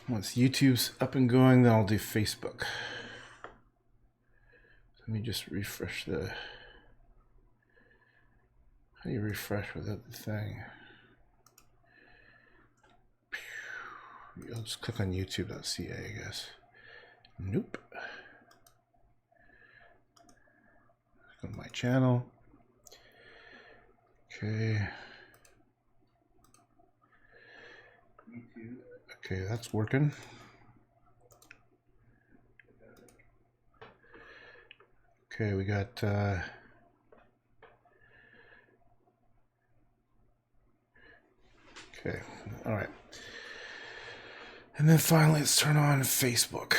Once YouTube's up and going, then I'll do Facebook. Let me just refresh the... How do you refresh without the thing? I'll just click on youtube.ca, I guess. Nope. Go to my channel. Okay. Okay, that's working. Okay, we got okay, all right. And then finally, let's turn on Facebook.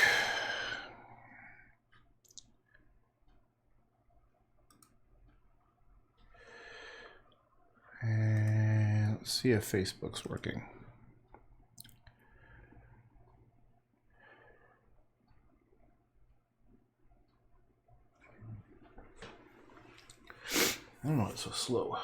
And let's see if Facebook's working. I don't know why it's so slow.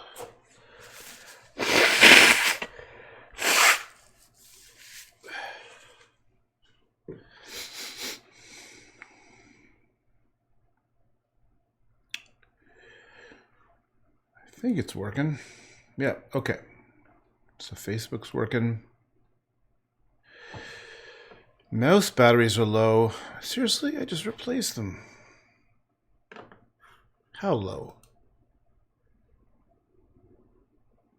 I think it's working. Yeah, okay. So Facebook's working. Mouse batteries are low. Seriously, I just replaced them. How low?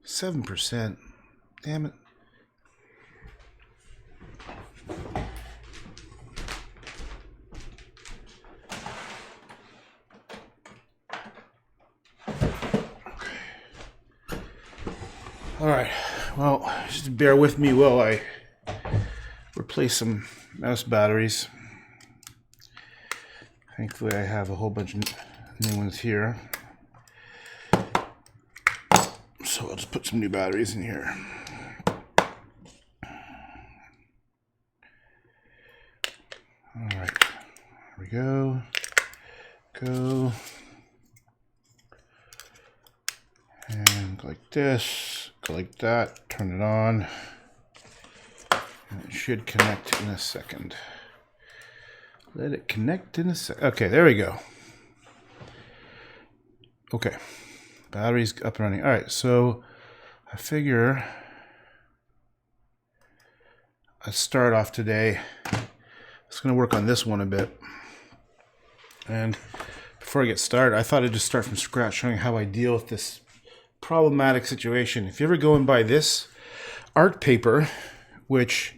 7%. Damn it. All right, well, just bear with me while I replace some mouse batteries. Thankfully, I have a whole bunch of new ones here. So I'll just put some new batteries in here. All right, here we go. Go. And go like this. Go like that, turn it on, and it should connect in a second. Let it connect in a second. Okay, there we go. Okay, battery's up and running. All right, so I figure I start off today. I'm just gonna work on this one a bit. And before I get started, I thought I'd just start from scratch, showing how I deal with this problematic situation. If you ever go and buy this art paper, which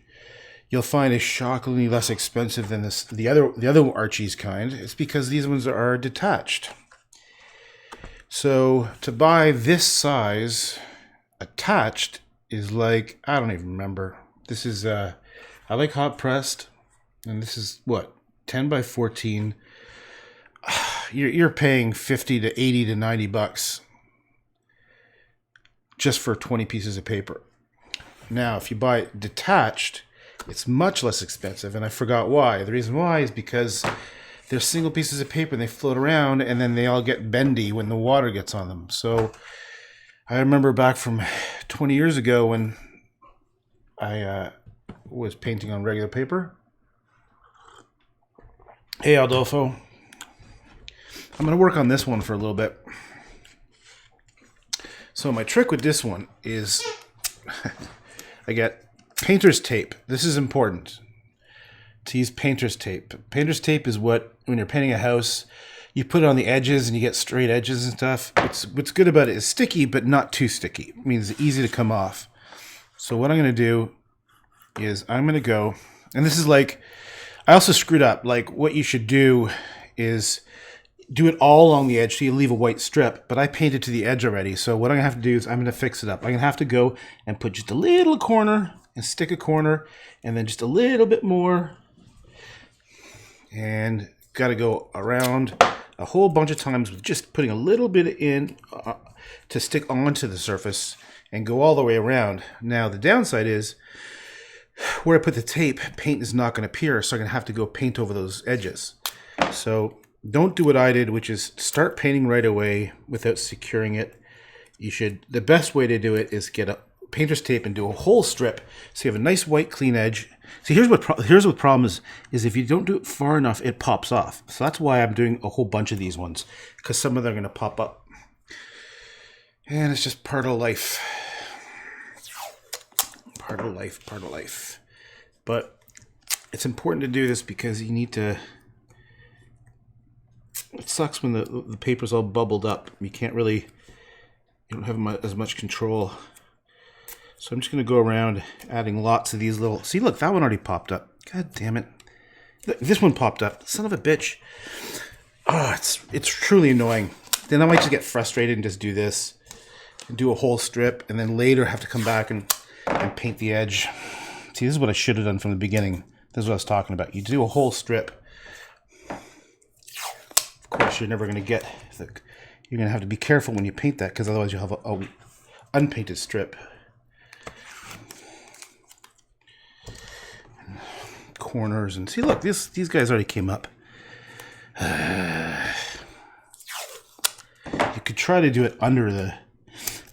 you'll find is shockingly less expensive than the other Archie's kind, it's because these ones are detached. So to buy this size attached is like, I don't even remember. This is I like hot pressed, and this is what, 10 by 14. You're paying 50 to 80 to 90 bucks just for 20 pieces of paper. Now, if you buy it detached, it's much less expensive, and I forgot why. The reason why is because they're single pieces of paper and they float around, and then they all get bendy when the water gets on them. So I remember back from 20 years ago when I was painting on regular paper. Hey, Adolfo. I'm going to work on this one for a little bit. So my trick with this one is I get painter's tape. This is important to use painter's tape. Painter's tape is what, when you're painting a house, you put it on the edges and you get straight edges and stuff. What's good about it is sticky, but not too sticky. It means it's easy to come off. So what I'm going to do is I'm going to go, and this is like, I also screwed up. Like, what you should do is do it all along the edge so you leave a white strip, but I painted to the edge already. So what I'm gonna have to do is I'm gonna fix it up. I'm gonna have to go and put just a little corner and stick a corner, and then just a little bit more, and gotta go around a whole bunch of times with just putting a little bit in to stick onto the surface and go all the way around. Now the downside is where I put the tape, paint is not going to appear, so I'm going to have to go paint over those edges. So don't do what I did, which is start painting right away without securing it. You should, the best way to do it is get a painter's tape and do a whole strip so you have a nice white clean edge, See, here's what the problem is if you don't do it far enough, it pops off. So that's why I'm doing a whole bunch of these ones, because some of them are going to pop up. And it's just part of life. Part of life. But it's important to do this because you need to... It sucks when the paper's all bubbled up. You can't really... You don't have as much control. So I'm just going to go around adding lots of these little... See, look, that one already popped up. God damn it. This one popped up. Son of a bitch. Oh, it's truly annoying. Then I might just get frustrated and just do this. And do a whole strip. And then later have to come back and paint the edge. See, this is what I should have done from the beginning. This is what I was talking about. You do a whole strip. Of course, you're never going to get... You're going to have to be careful when you paint that, because otherwise you'll have a unpainted strip. Corners, and see, look, these guys already came up. You could try to do it under the,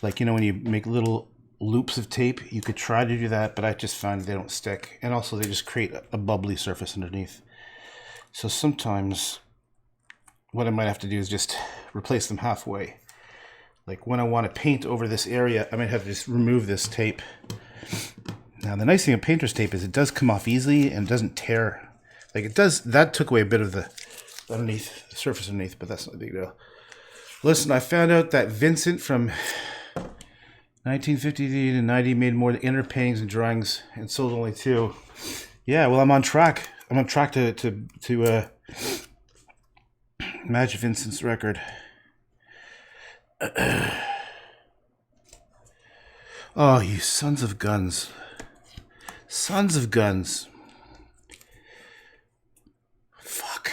like, you know, when you make little loops of tape, you could try to do that, but I just find they don't stick, and also they just create a bubbly surface underneath. So sometimes what I might have to do is just replace them halfway. Like when I want to paint over this area, I might have to just remove this tape. Now the nice thing of painter's tape is it does come off easily and doesn't tear. Like it does, that took away a bit of the underneath, the surface underneath, but that's not a big deal. Listen, I found out that Vincent from 1950 to 90 made more inner paintings and drawings and sold only 2. Yeah, well, I'm on track. I'm on track to match Vincent's record. Oh, you sons of guns. Sons of guns. Fuck.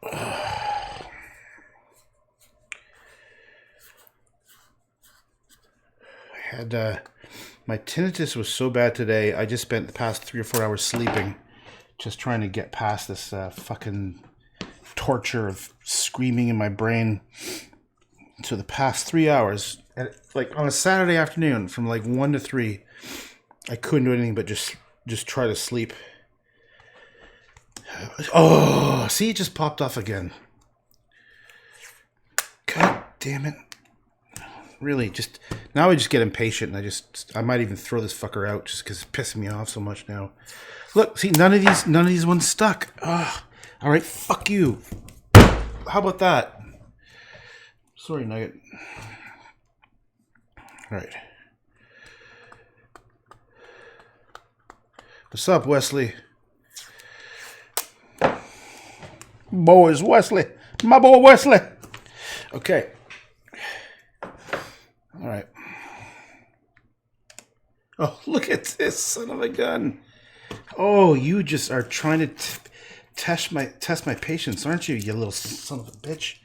I had, my tinnitus was so bad today, I just spent the past 3 or 4 hours sleeping, just trying to get past this fucking torture of screaming in my brain. So the past 3 hours, like on a Saturday afternoon, from like 1 to 3, I couldn't do anything but just try to sleep. Oh, see, it just popped off again. God damn it. Really, just now I just get impatient and I might even throw this fucker out just because it's pissing me off so much now. Look, see, none of these ones stuck. Ugh. All right, fuck you. How about that? Sorry, Nugget. All right. What's up, Wesley? Boys, Wesley. My boy, Wesley. Okay. All right. Oh, look at this son of a gun. Oh, you just are trying to test my patience, aren't you, you little son of a bitch?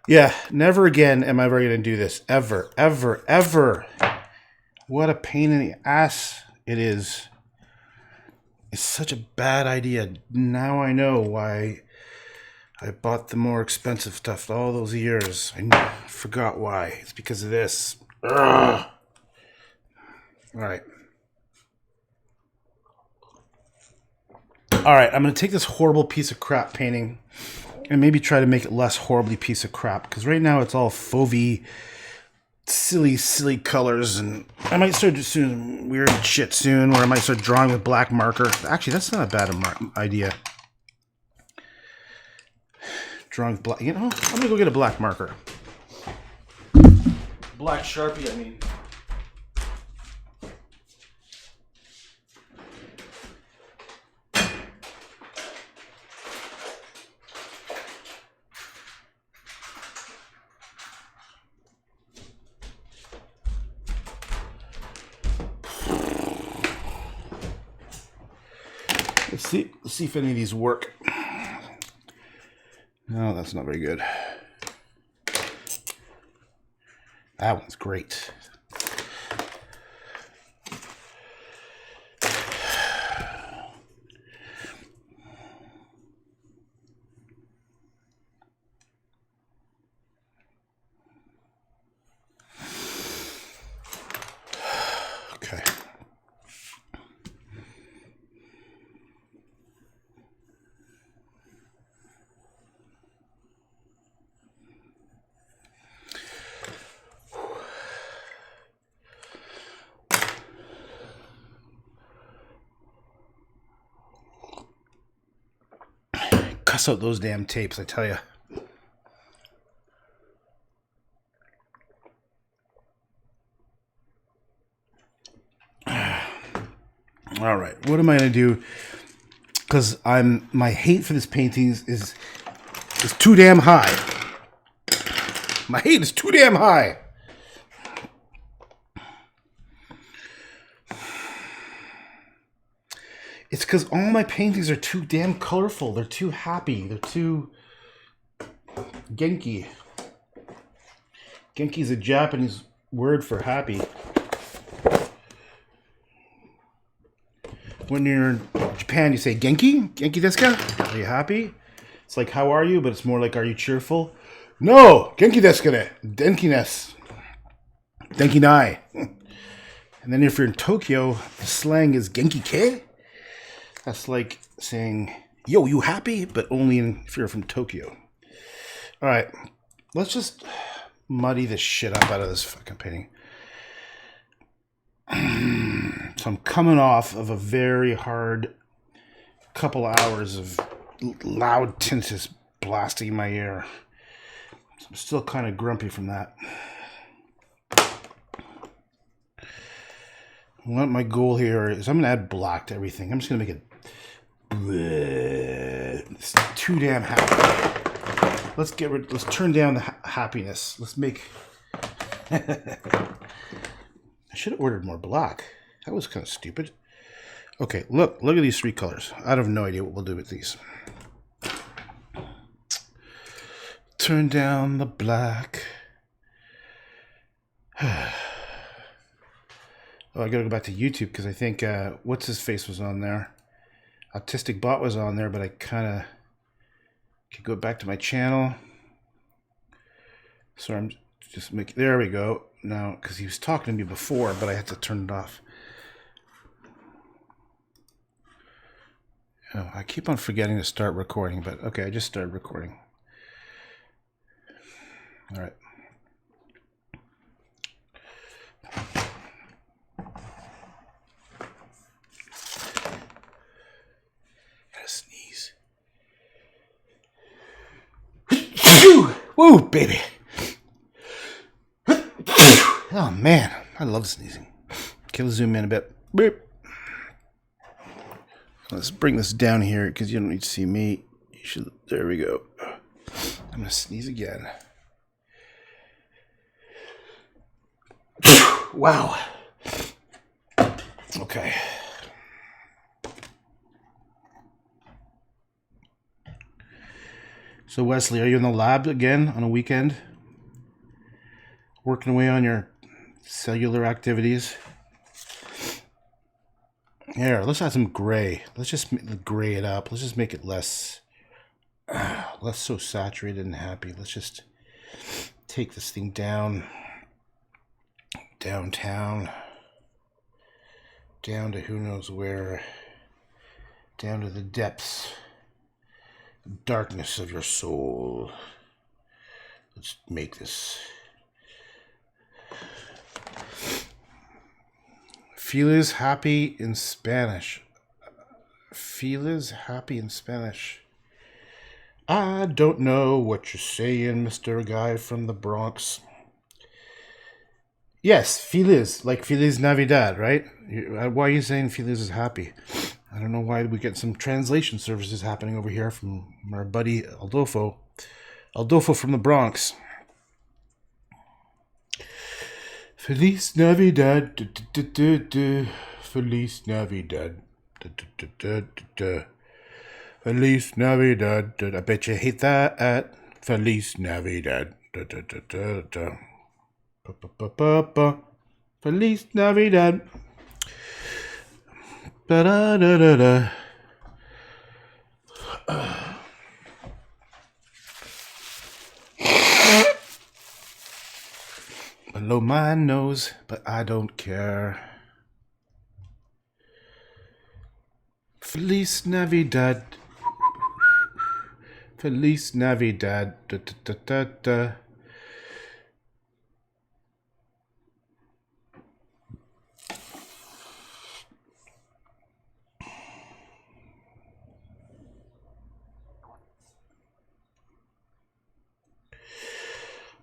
Yeah, never again am I ever going to do this. Ever, ever, ever. What a pain in the ass it is. It's such a bad idea. Now I know why I bought the more expensive stuff all those years. I forgot why. It's because of this. Ugh. All right. All right, I'm going to take this horrible piece of crap painting and maybe try to make it less horribly piece of crap, because right now it's all fauvey, silly colors, and I might start doing some weird shit soon where I might start drawing with black marker. Actually, that's not a bad idea. Drawing with black, you know, I'm going to go get a black marker. Black Sharpie, I mean. Let's see if any of these work. No, that's not very good. That one's great. cuss out those damn tapes, I tell you. All right, what am I going to do? Because my hate for this painting is too damn high. My hate is too damn high. It's because all my paintings are too damn colorful. They're too happy. They're too genki. Genki is a Japanese word for happy. When you're in Japan, you say genki? Genki desu ka? Are you happy? It's like, how are you? But it's more like, are you cheerful? No! Genki desu ka ne? Denki-ness. Denki-nai. And then if you're in Tokyo, the slang is genki-ke? That's like saying, yo, you happy? But only if you're from Tokyo. All right. Let's just muddy this shit up out of this fucking painting. So I'm coming off of a very hard couple hours of loud tinnitus blasting in my ear. So I'm still kind of grumpy from that. What my goal here is, I'm going to add black to everything. I'm just going to make it it's too damn happy. Let's turn down the happiness. Let's make I should have ordered more black. That was kind of stupid. Okay, look at these three colors. I have no idea what we'll do with these. Turn down the black. Oh, I gotta go back to YouTube because I think what's his face was on there. Autistic Bot was on there, but I kind of could go back to my channel. So I'm just making. There we go. Now, because he was talking to me before, but I had to turn it off. Oh, I keep on forgetting to start recording, but okay, I just started recording. All right. Gotta sneeze. Woo, baby. Oh man, I love sneezing. Okay, let's zoom in a bit. Beep. Let's bring this down here because you don't need to see me. You should. There we go. I'm gonna sneeze again. Wow. Okay. So Wesley, are you in the lab again on a weekend? Working away on your cellular activities? Here, let's add some gray. Let's just gray it up. Let's just make it less so saturated and happy. Let's just take this thing downtown, down to who knows where, down to the depths, the darkness of your soul. Let's make this. Feliz happy in Spanish. Feliz happy in Spanish. I don't know what you're saying, Mr. Guy from the Bronx. Yes, Feliz, like Feliz Navidad, right? Why are you saying Feliz is happy? I don't know why we get some translation services happening over here from our buddy Aldolfo. Aldolfo from the Bronx. Feliz Navidad, Feliz Navidad, Feliz Navidad. I bet you hate that. Feliz Navidad, Feliz Navidad. Da-da-da-da-da. Below my nose, but I don't care. Feliz Navidad. Feliz Navidad. Da, da, da, da, da.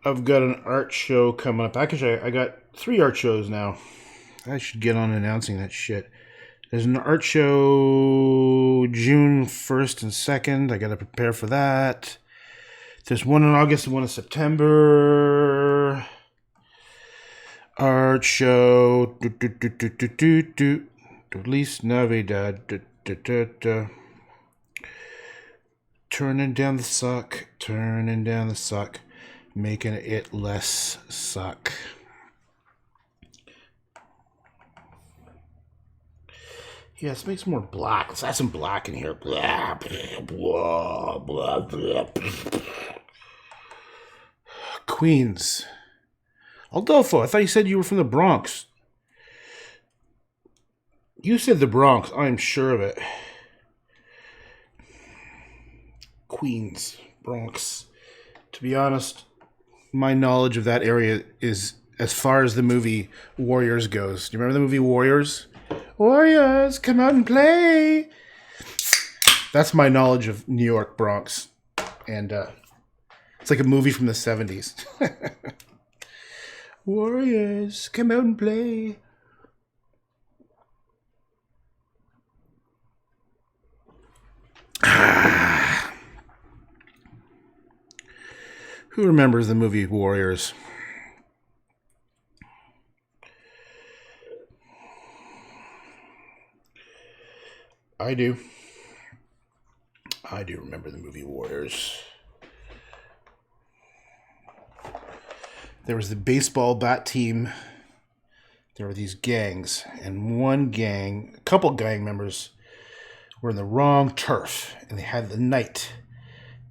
I've got an art show coming up. Actually, I got 3 art shows now. I should get on announcing that shit. There's an art show June 1st and 2nd. I got to prepare for that. There's one in August and one in September. Art show. Feliz Navidad. Turning down the suck. Turning down the suck. Making it less suck. Yeah, let's make some more black. Let's add some black in here. Blah, blah, blah, blah, blah. Queens. Aldolfo, I thought you said you were from the Bronx. You said the Bronx. I'm sure of it. Queens. Bronx. To be honest, my knowledge of that area is as far as the movie Warriors goes. Do you remember the movie Warriors? Warriors, come out and play. That's my knowledge of New York, Bronx. And it's like a movie from the 70s. Warriors, come out and play. Who remembers the movie Warriors? I do. I do remember the movie Warriors. There was the baseball bat team. There were these gangs, and one gang, a couple gang members, were in the wrong turf, and they had the night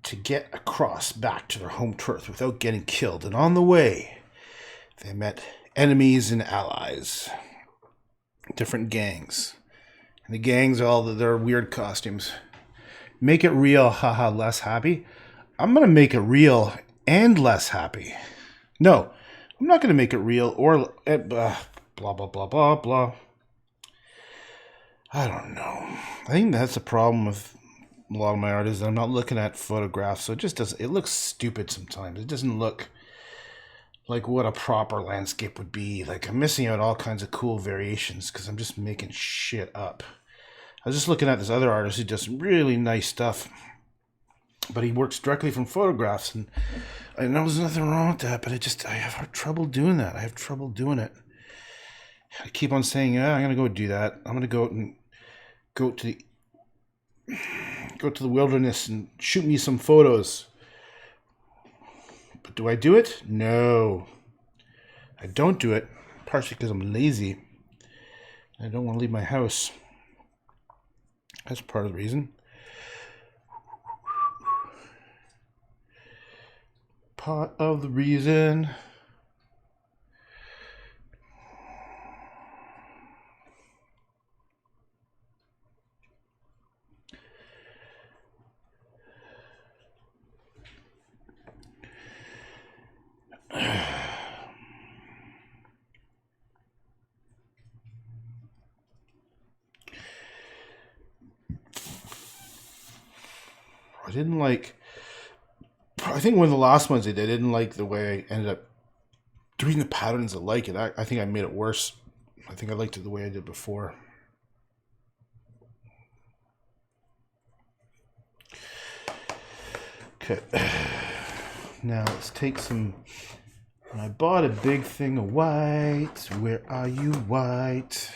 to get across back to their home turf without getting killed. And on the way, they met enemies and allies, different gangs. And the gangs, all their weird costumes. Make it real, haha, less happy. I'm going to make it real and less happy. No, I'm not going to make it real or blah, blah, blah, blah, blah. I don't know. I think that's the problem with a lot of my art is I'm not looking at photographs, so it just doesn't. It looks stupid sometimes. It doesn't look like what a proper landscape would be. Like I'm missing out all kinds of cool variations because I'm just making shit up. I was just looking at this other artist who does some really nice stuff, but he works directly from photographs, and I know there's nothing wrong with that, but I have trouble doing that. I have trouble doing it. I keep on saying, yeah, I'm gonna go do that. I'm gonna go out and go to the wilderness and shoot me some photos. But do I do it? No. I don't do it, partially because I'm lazy. I don't want to leave my house. That's part of the reason. Part of the reason. I think one of the last ones I didn't like the way I ended up doing the patterns I like it. I think I made it worse. I think I liked it the way I did before. Okay. Now let's take some. I bought a big thing of white. Where are you, white?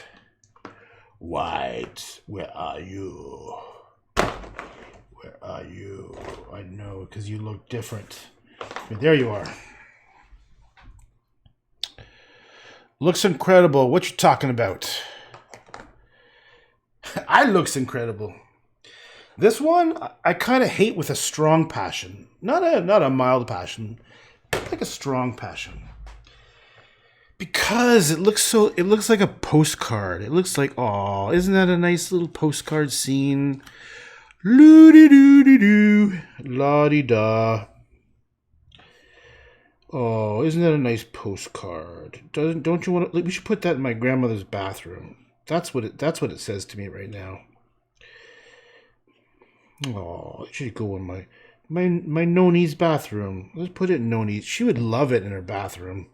White, where are you? Where are you? I know, because you look different. But there you are. Looks incredible. What you talking about? I looks incredible. This one, I kind of hate with a strong passion. Not a mild passion, like a strong passion. Because it looks like a postcard. It looks like, oh, isn't that a nice little postcard scene? Loo-dee-doo-dee-doo. La-dee-da. Oh, isn't that a nice postcard? Don't you want to? We should put that in my grandmother's bathroom. That's what it says to me right now. Oh, it should go in My Noni's bathroom. Let's put it in Noni's. She would love it in her bathroom.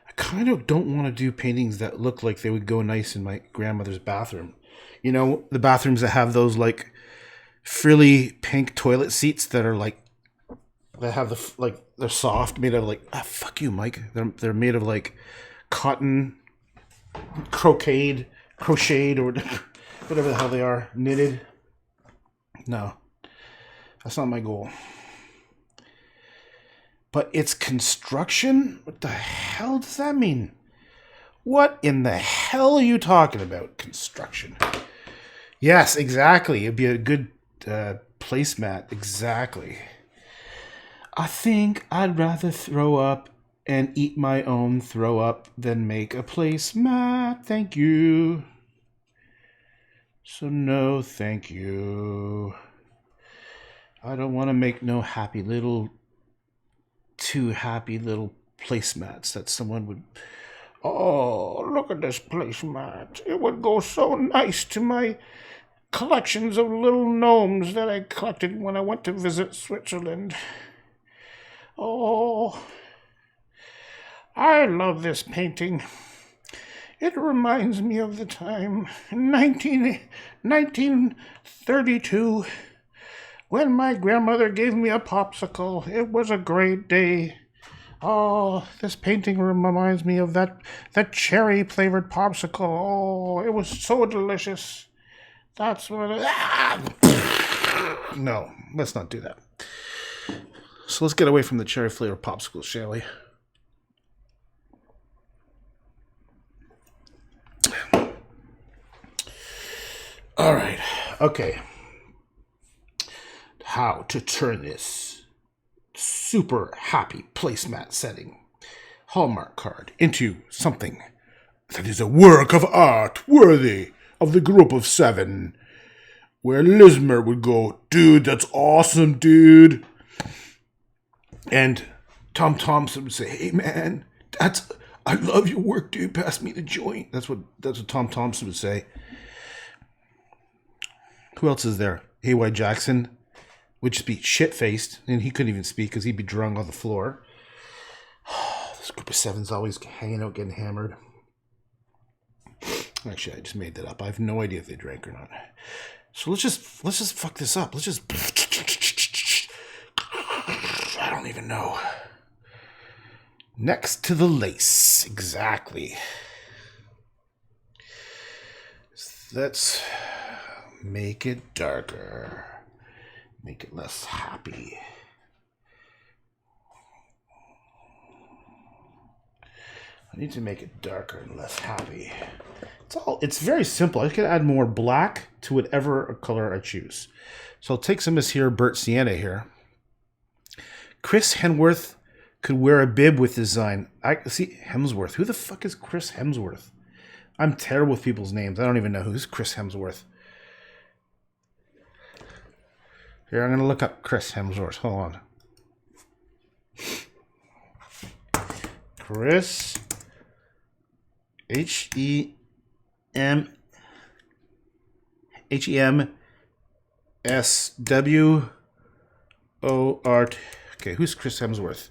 I kind of don't want to do paintings that look like they would go nice in my grandmother's bathroom. You know, the bathrooms that have those like frilly pink toilet seats that are like, that have the, like, they're soft, made out of like, fuck you, Mike. They're made of like cotton, crocheted, or whatever the hell they are, knitted. No, that's not my goal. But it's construction? What the hell does that mean? What in the hell are you talking about? Construction. Yes, exactly. It'd be a good placemat. Exactly. I think I'd rather throw up and eat my own throw up than make a placemat. Thank you. So no, thank you. I don't want to make no too happy little placemats that someone would... Oh, look at this placemat. It would go so nice to my collections of little gnomes that I collected when I went to visit Switzerland. Oh, I love this painting. It reminds me of the time in 1932 when my grandmother gave me a popsicle. It was a great day. Oh, this painting reminds me of that cherry-flavored popsicle. Oh, it was so delicious. That's what... No, let's not do that. So let's get away from the cherry-flavored popsicle, shall we? All right. Okay. How to turn this super happy placemat setting Hallmark card into something that is a work of art worthy of the group of 7, where Lismer would go, dude, that's awesome, dude. And Tom Thompson would say, hey man, I love your work, dude. Pass me the joint. That's what Tom Thompson would say. Who else is there? A.Y. Jackson would just be shit-faced, and he couldn't even speak because he'd be drunk on the floor. This group of 7's always hanging out, getting hammered. Actually, I just made that up. I have no idea if they drank or not. So let's just fuck this up. Let's just... I don't even know. Next to the lace. Exactly. Let's make it darker. Make it less happy. I need to make it darker and less happy. It's very simple. I can add more black to whatever color I choose. So I'll take some of this here, burnt sienna here. Chris Hemsworth could wear a bib with design. I see Hemsworth. Who the fuck is Chris Hemsworth? I'm terrible with people's names. I don't even know who's Chris Hemsworth. Here, I'm going to look up Chris Hemsworth. Hold on. Chris Hemswort. Okay, who's Chris Hemsworth?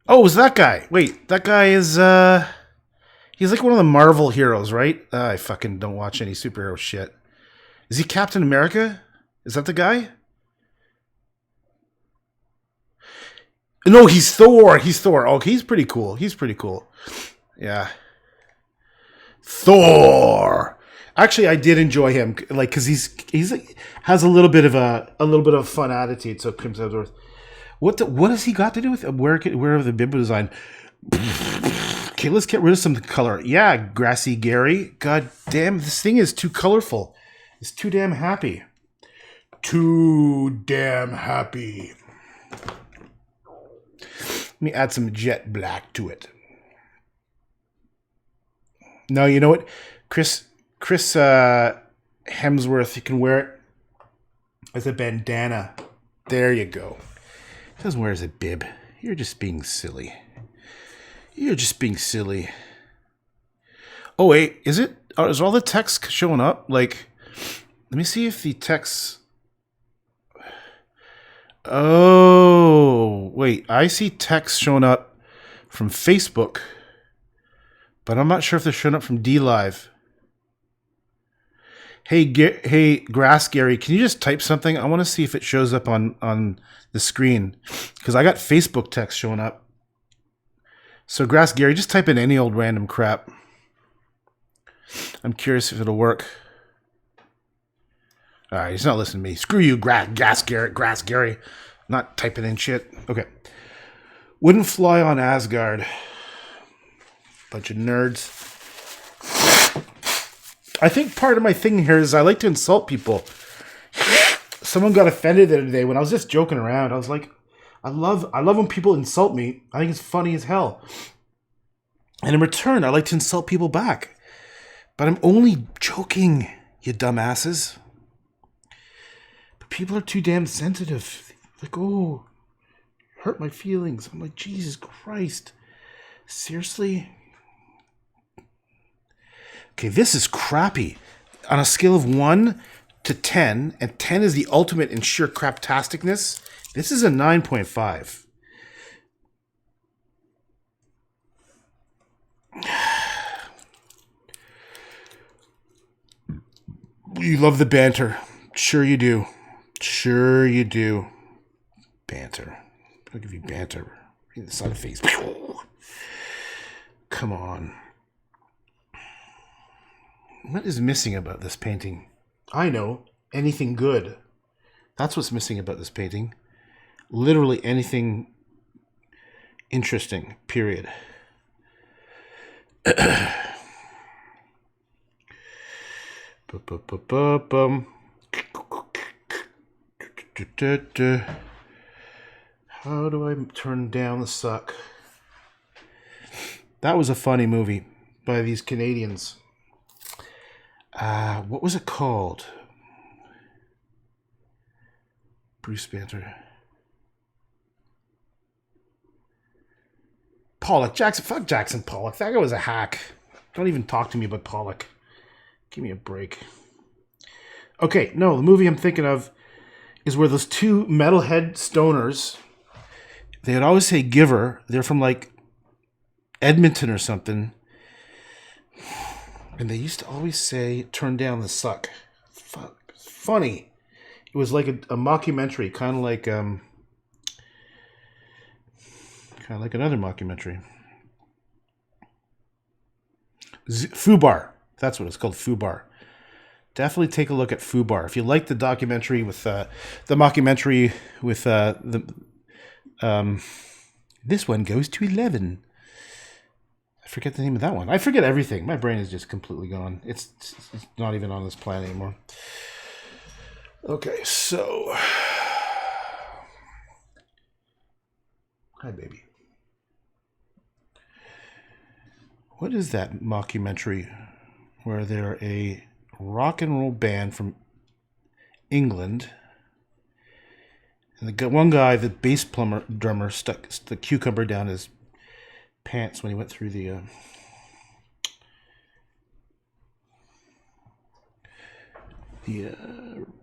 Oh, it was that guy. Wait, that guy is he's like one of the Marvel heroes, right? I fucking don't watch any superhero shit. Is he Captain America? Is that the guy? No, he's Thor. He's Thor. Oh, he's pretty cool. Yeah. Thor. Actually, I did enjoy him, like, because he's has a little bit of a fun attitude. So Chris Hemsworth. What has he got to do with where the bib design? Okay, let's get rid of some color. Yeah, Grassy Gary. God damn, this thing is too colorful. It's too damn happy. Let me add some jet black to it. No, you know what? Chris Hemsworth, you can wear it as a bandana. There you go. He doesn't wear it as a bib. You're just being silly. Oh, wait. Is it? Is all the text showing up? Like, let me see if the text... Oh, wait. I see text showing up from Facebook, but I'm not sure if they're showing up from DLive. Hey, Grass Gary, can you just type something? I want to see if it shows up on the screen, because I got Facebook text showing up. So Grass Gary, just type in any old random crap. I'm curious if it'll work. All right, he's not listening to me. Screw you, Grass Gary. Not typing in shit. Okay. Wouldn't fly on Asgard. Bunch of nerds. I think part of my thing here is I like to insult people. Someone got offended the other day when I was just joking around. I was like, I love when people insult me. I think it's funny as hell. And in return, I like to insult people back. But I'm only joking, you dumbasses. But people are too damn sensitive. Like, oh, hurt my feelings. I'm like, Jesus Christ. Seriously? Okay, this is crappy. On a scale of 1 to 10, and 10 is the ultimate in sheer craptasticness, this is a 9.5. You love the banter. Sure you do. Sure you do. Banter. I'll give you banter. Right in the side of the face. Come on. What is missing about this painting? I know. Anything good. That's what's missing about this painting. Literally anything interesting. Period. How do I turn down the suck? That was a funny movie by these Canadians. What was it called? Bruce Banter. Pollock. Jackson. Fuck Jackson Pollock. That guy was a hack. Don't even talk to me about Pollock. Give me a break. Okay, no, the movie I'm thinking of is where those two metalhead stoners, they would always say giver. They're from like Edmonton or something. And they used to always say, turn down the suck. Fuck. Funny. It was like a mockumentary, kind of like another mockumentary. Fubar. That's what it's called, Fubar. Definitely take a look at Fubar. If you like the documentary with the mockumentary with this one goes to 11. I forget the name of that one. I forget everything. My brain is just completely gone. It's not even on this planet anymore. Okay, so hi, baby. What is that mockumentary where they're a rock and roll band from England, and the one guy, the bass drummer, stuck the cucumber down his pants when he went through the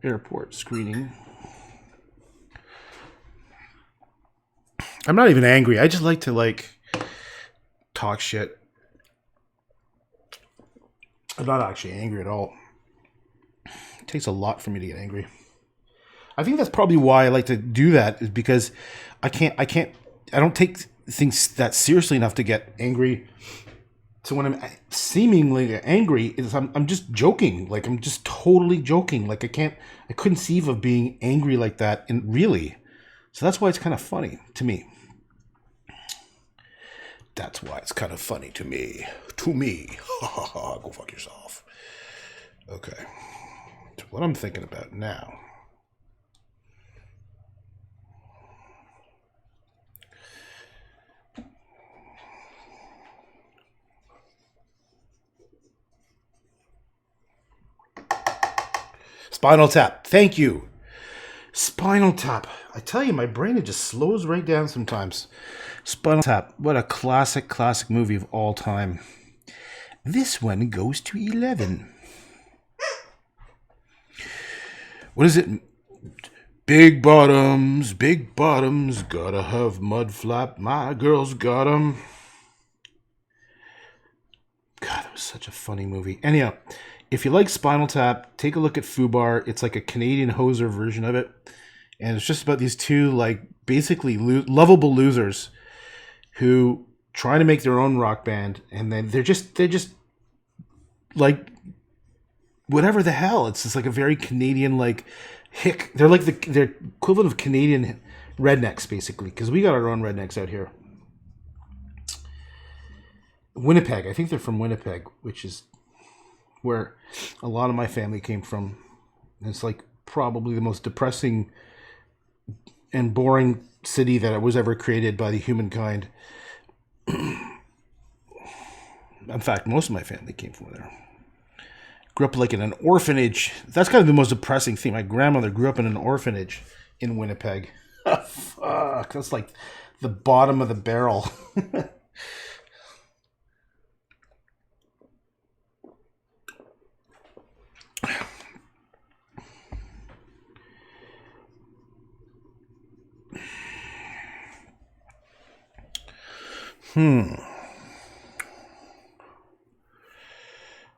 airport screening. I'm not even angry. I just like to talk shit. I'm not actually angry at all. It takes a lot for me to get angry. I think that's probably why I like to do that, is because I don't take things that seriously enough to get angry. So when I'm seemingly angry, I'm just joking. Like, I'm just totally joking. Like, I couldn't conceive of being angry like that, and really. So that's why it's kind of funny to me. That's why it's kind of funny to me. To me. Go fuck yourself. Okay. So what I'm thinking about now. Spinal Tap. Thank you. Spinal Tap. I tell you, my brain, it just slows right down sometimes. Spinal Tap. What a classic movie of all time. This one goes to 11. What is it? Big bottoms, gotta have mud flap. My girl's got 'em. God, that was such a funny movie. Anyhow, if you like Spinal Tap, take a look at Fubar. It's like a Canadian Hoser version of it. And it's just about these two, like, basically lovable losers who try to make their own rock band. And then they're just like, whatever the hell. It's just like a very Canadian, like, hick. They're like they're equivalent of Canadian rednecks, basically. Because we got our own rednecks out here. Winnipeg. I think they're from Winnipeg, which is where a lot of my family came from. It's like probably the most depressing and boring city that was ever created by the humankind. In fact, most of my family came from there. Grew up like in an orphanage. That's kind of the most depressing thing. My grandmother grew up in an orphanage in Winnipeg. Fuck, that's like the bottom of the barrel.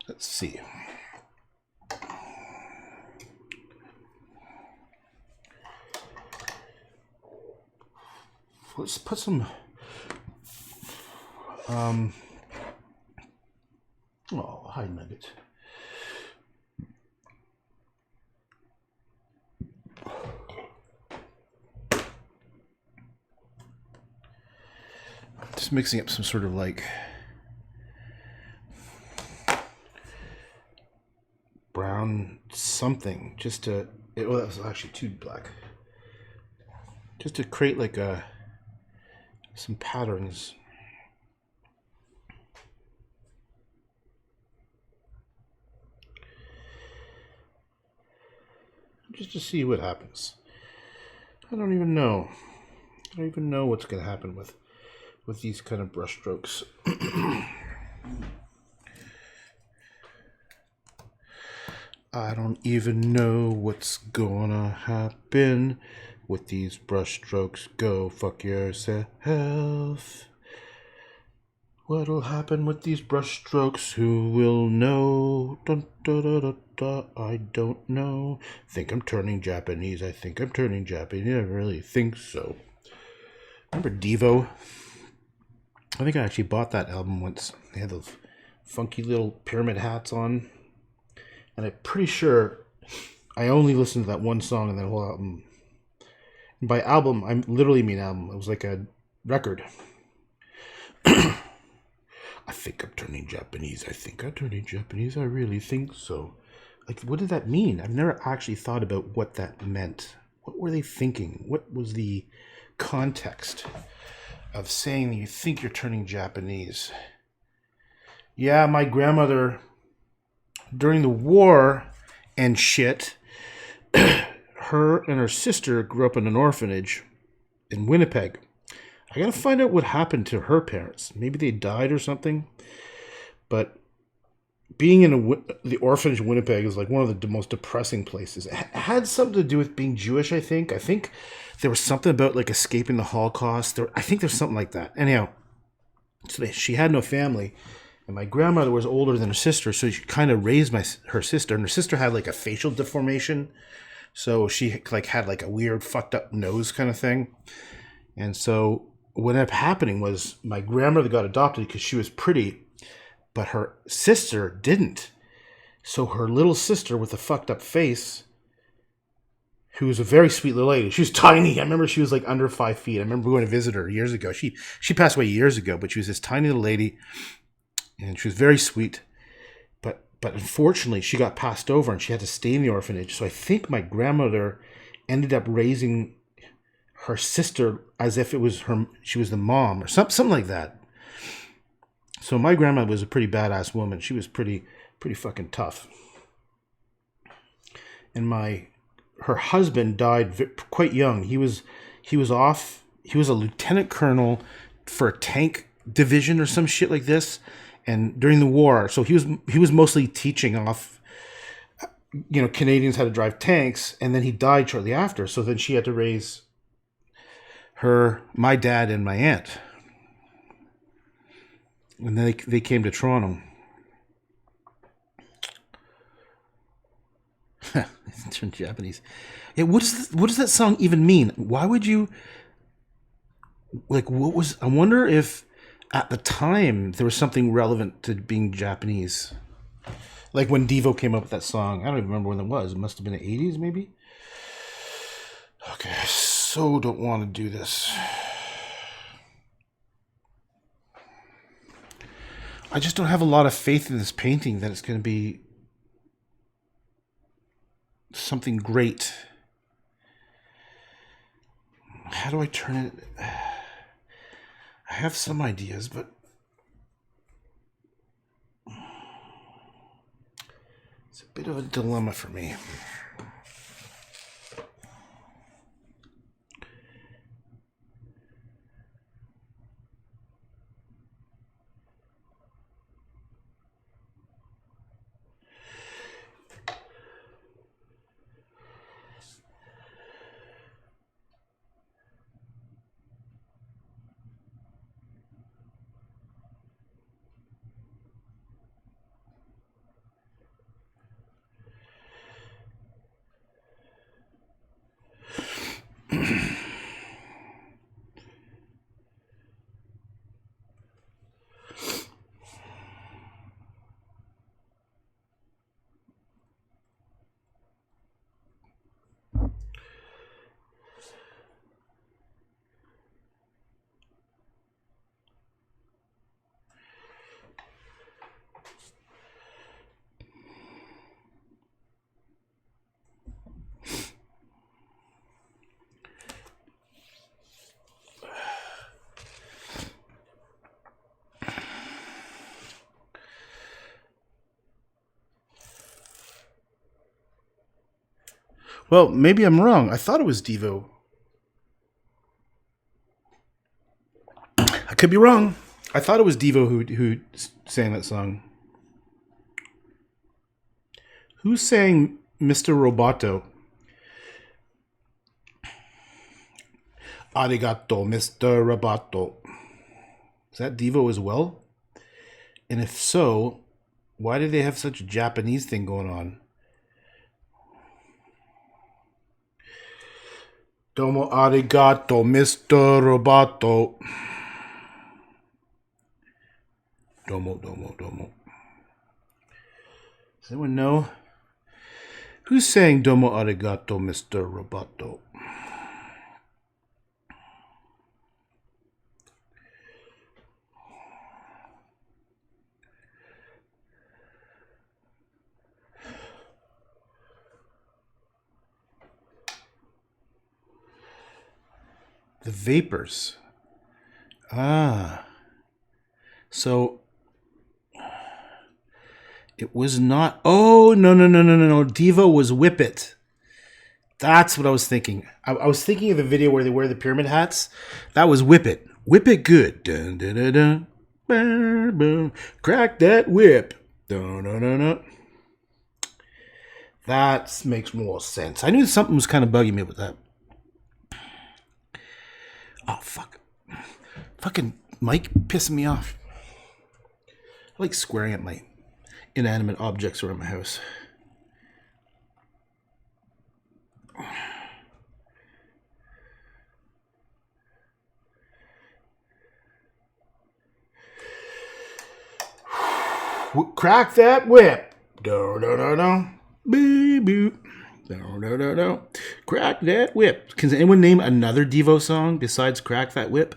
Let's see. Let's put some hide nugget. Just mixing up some sort of like brown something just to that was actually too black, just to create like some patterns. Just to see what happens. I don't even know what's going to happen with these kind of brush strokes. I don't even know what's gonna happen with these brush strokes. Go fuck yourself. What'll happen with these brush strokes? Who will know? Dun, da, da, da, da. I don't know. Think I'm turning Japanese. I think I'm turning Japanese. I really think so. Remember Devo? I think I actually bought that album once. They had those funky little pyramid hats on. And I'm pretty sure I only listened to that one song in that whole album. And by album, I literally mean album. It was like a record. I think I'm turning Japanese. I think I'm turning Japanese. I really think so. Like, what did that mean? I've never actually thought about what that meant. What were they thinking? What was the context of saying that you think you're turning Japanese? Yeah, my grandmother, during the war and shit, her and her sister grew up in an orphanage in Winnipeg. I gotta find out what happened to her parents. Maybe they died or something. But being in the orphanage in Winnipeg is like one of the most depressing places. It had something to do with being Jewish, I think. I think there was something about like escaping the Holocaust. I think there's something like that. Anyhow, so she had no family. And my grandmother was older than her sister, so she kind of raised her sister. And her sister had like a facial deformation. So she like had like a weird fucked up nose kind of thing. And so what ended up happening was my grandmother got adopted because she was pretty, but her sister didn't. So her little sister with the fucked up face, who was a very sweet little lady. She was tiny. I remember she was like under 5 feet. I remember going to visit her years ago. She passed away years ago, but she was this tiny little lady. And she was very sweet, but unfortunately she got passed over and she had to stay in the orphanage. So I think my grandmother ended up raising her sister as if it was she was the mom or something like that. So my grandma was a pretty badass woman. She was pretty fucking tough. And her husband died quite young. He was a lieutenant colonel for a tank division or some shit like this. and during the war, so he was mostly teaching off, Canadians how to drive tanks, and then he died shortly after. So then she had to raise my dad, and my aunt, and then they came to Toronto. Turned Japanese. Yeah, what does that song even mean? Why would you what was? I wonder if at the time there was something relevant to being Japanese. Like when Devo came up with that song. I don't even remember when it was. It must have been the 80s, maybe? Okay, I so don't want to do this. I just don't have a lot of faith in this painting that it's going to be something great. How do I turn it? I have some ideas, but it's a bit of a dilemma for me. Well, maybe I'm wrong. I thought it was Devo. I could be wrong. I thought it was Devo who sang that song. Who sang Mr. Roboto? Arigato, Mr. Roboto. Is that Devo as well? And if so, why do they have such a Japanese thing going on? Domo arigato, Mr. Roboto. Domo, domo, domo. Does anyone know? Who's saying Domo arigato, Mr. Roboto? The Vapors. Ah. So it was not. Oh, no. Devo was Whip It. That's what I was thinking. I was thinking of the video where they wear the pyramid hats. That was Whip It. Whip it good. Dun, dun, dun, dun. Boom, boom. Crack that whip. Dun, dun, dun, dun. That makes more sense. I knew something was kind of bugging me with that. Oh, fuck. Fucking mic pissing me off. I like squaring at my inanimate objects around my house. Crack that whip. Do. Boo boo. No. Crack that whip. Can anyone name another Devo song besides Crack That Whip?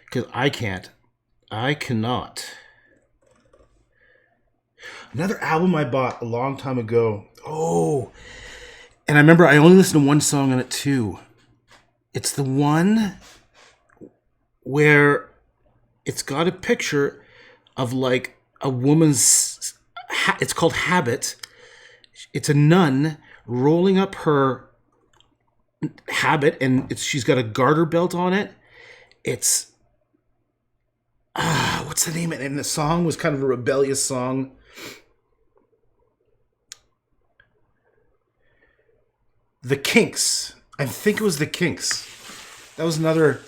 Because I can't. I cannot. Another album I bought a long time ago. Oh. And I remember I only listened to one song on it too. It's the one where it's got a picture of like a woman's... It's called Habit. It's a nun rolling up her habit, and she's got a garter belt on it. It's What's the name of it? And the song was kind of a rebellious song. The Kinks. I think it was the Kinks. That was another.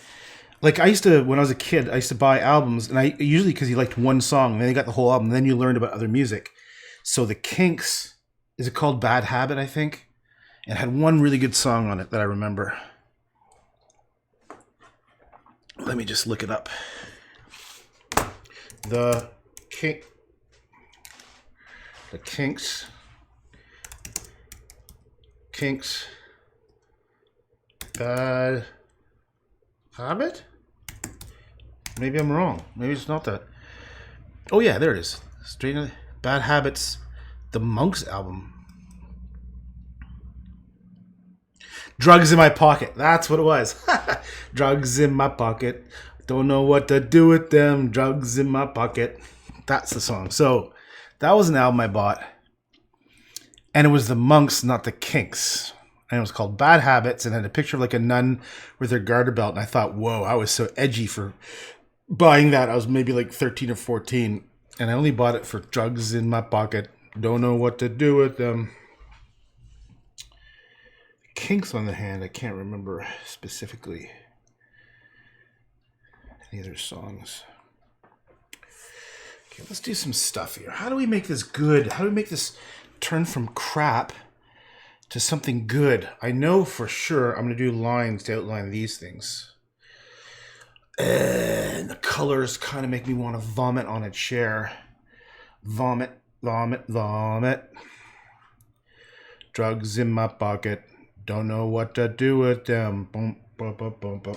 Like I used to, when I was a kid, I used to buy albums, and I usually because you liked one song, and then you got the whole album, and then you learned about other music. So the Kinks, is it called Bad Habit? I think, it had one really good song on it that I remember. Let me just look it up. The Kinks, Bad Habit? Maybe I'm wrong. Maybe it's not that. Oh yeah, there it is. Straight Bad Habits, the Monks album. Drugs in my pocket. That's what it was. Drugs in my pocket. Don't know what to do with them. Drugs in my pocket. That's the song. So that was an album I bought. And it was the Monks, not the Kinks. And it was called Bad Habits, and had a picture of like a nun with her garter belt. And I thought, whoa, I was so edgy for buying that. I was maybe like 13 or 14. And I only bought it for drugs in my pocket. Don't know what to do with them. Kinks on the hand, I can't remember specifically any of their songs. Okay, let's do some stuff here. How do we make this good? How do we make this turn from crap to something good? I know for sure I'm going to do lines to outline these things. And the colors kind of make me want to vomit on a chair. Vomit, vomit, vomit. Drugs in my pocket. Don't know what to do with them. Boom, boom, boom, boom, boom.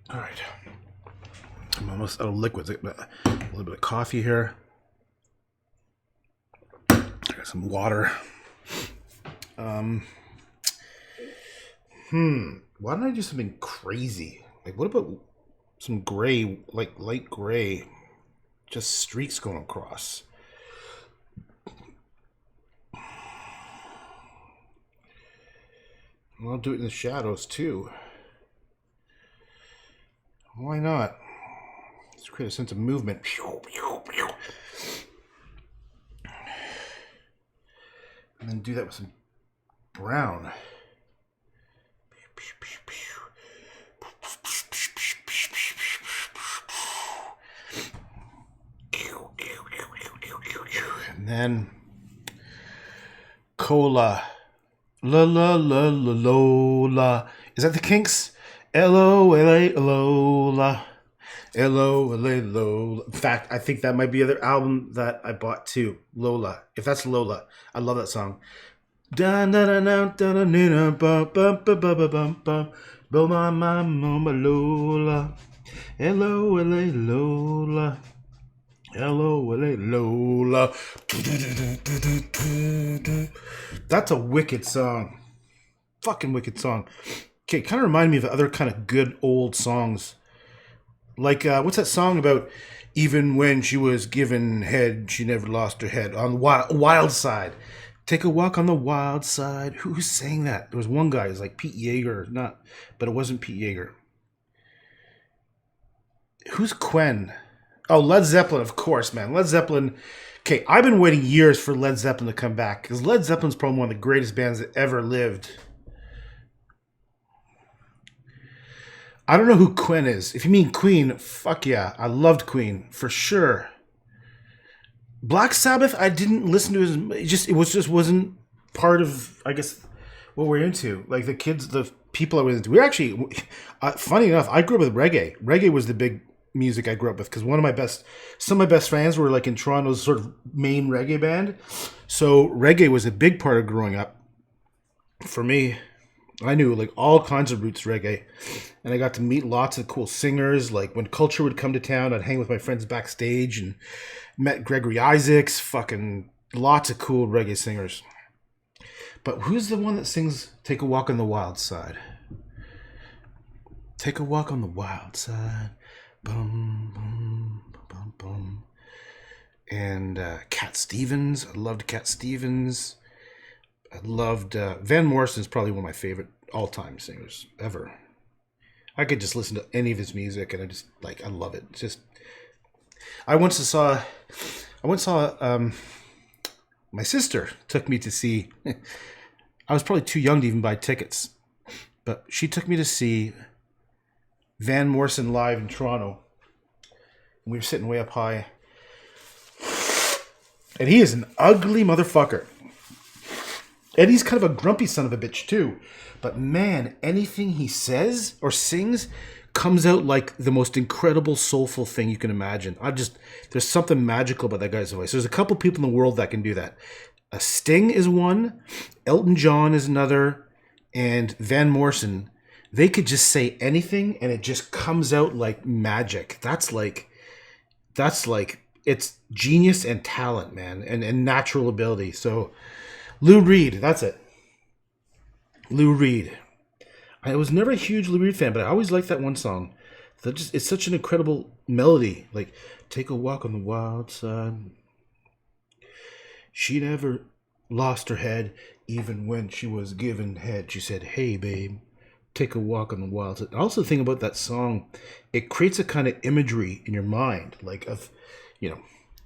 All right. I'm almost out of liquids. A little bit of coffee here. I got some water. Why don't I do something crazy? Like, what about some gray, like light gray, just streaks going across? I'll do it in the shadows too. Why not? Let's create a sense of movement. And then do that with some brown. And then cola. La la la la Lola. Is that the Kinks? L-O-L-A Lola. L-O-L-A Lola. In fact, I think that might be the other album that I bought too. Lola. If that's Lola. I love that song. Da da da da da da da ba ba ba ba ba ba ba ba ma ma ma Lola. L-O-L-A Lola. L-O-L-A Lola. That's a wicked song. Fucking wicked song. Okay, kind of reminded me of other kind of good old songs. Like, what's that song about? Even when she was given head, she never lost her head. On the wild side. Take a walk on the wild side. Who sang that? There was one guy. It was like Pete Yeager. Not, but it wasn't Pete Yeager. Who's Quen? Oh, Led Zeppelin, of course, man. Led Zeppelin. Okay, I've been waiting years for Led Zeppelin to come back, because Led Zeppelin's probably one of the greatest bands that ever lived. I don't know who Quen is. If you mean Queen, fuck yeah. I loved Queen, for sure. Black Sabbath, I didn't listen to it wasn't part of, I guess, what we're into. Like the kids, the people I was into. We're actually, funny enough, I grew up with reggae. Reggae was the big music I grew up with, because some of my best friends were like in Toronto's sort of main reggae band. So reggae was a big part of growing up for me. I knew like all kinds of roots reggae, and I got to meet lots of cool singers. Like when Culture would come to town, I'd hang with my friends backstage and met Gregory Isaacs. Fucking lots of cool reggae singers. But who's the one that sings "Take a Walk on the Wild Side"? Take a walk on the wild side. Bum, bum, bum, bum. And Cat Stevens. I loved Cat Stevens. I loved Van Morrison is probably one of my favorite all-time singers ever. I could just listen to any of his music, and I love it. It's just I once saw my sister took me to see. I was probably too young to even buy tickets, but she took me to see Van Morrison live in Toronto. We were sitting way up high, and he is an ugly motherfucker. And he's kind of a grumpy son of a bitch too. But man, anything he says or sings comes out like the most incredible, soulful thing you can imagine. There's something magical about that guy's voice. There's a couple people in the world that can do that. Sting is one, Elton John is another, and Van Morrison. They could just say anything and it just comes out like magic. That's like it's genius and talent, man, and natural ability. So Lou Reed, that's it. Lou Reed. I was never a huge Lou Reed fan, but I always liked that one song. It's such an incredible melody. Like, take a walk on the wild side. She never lost her head, even when she was given head. She said, hey, babe, take a walk on the wild side. I also think about that song, it creates a kind of imagery in your mind, like of, it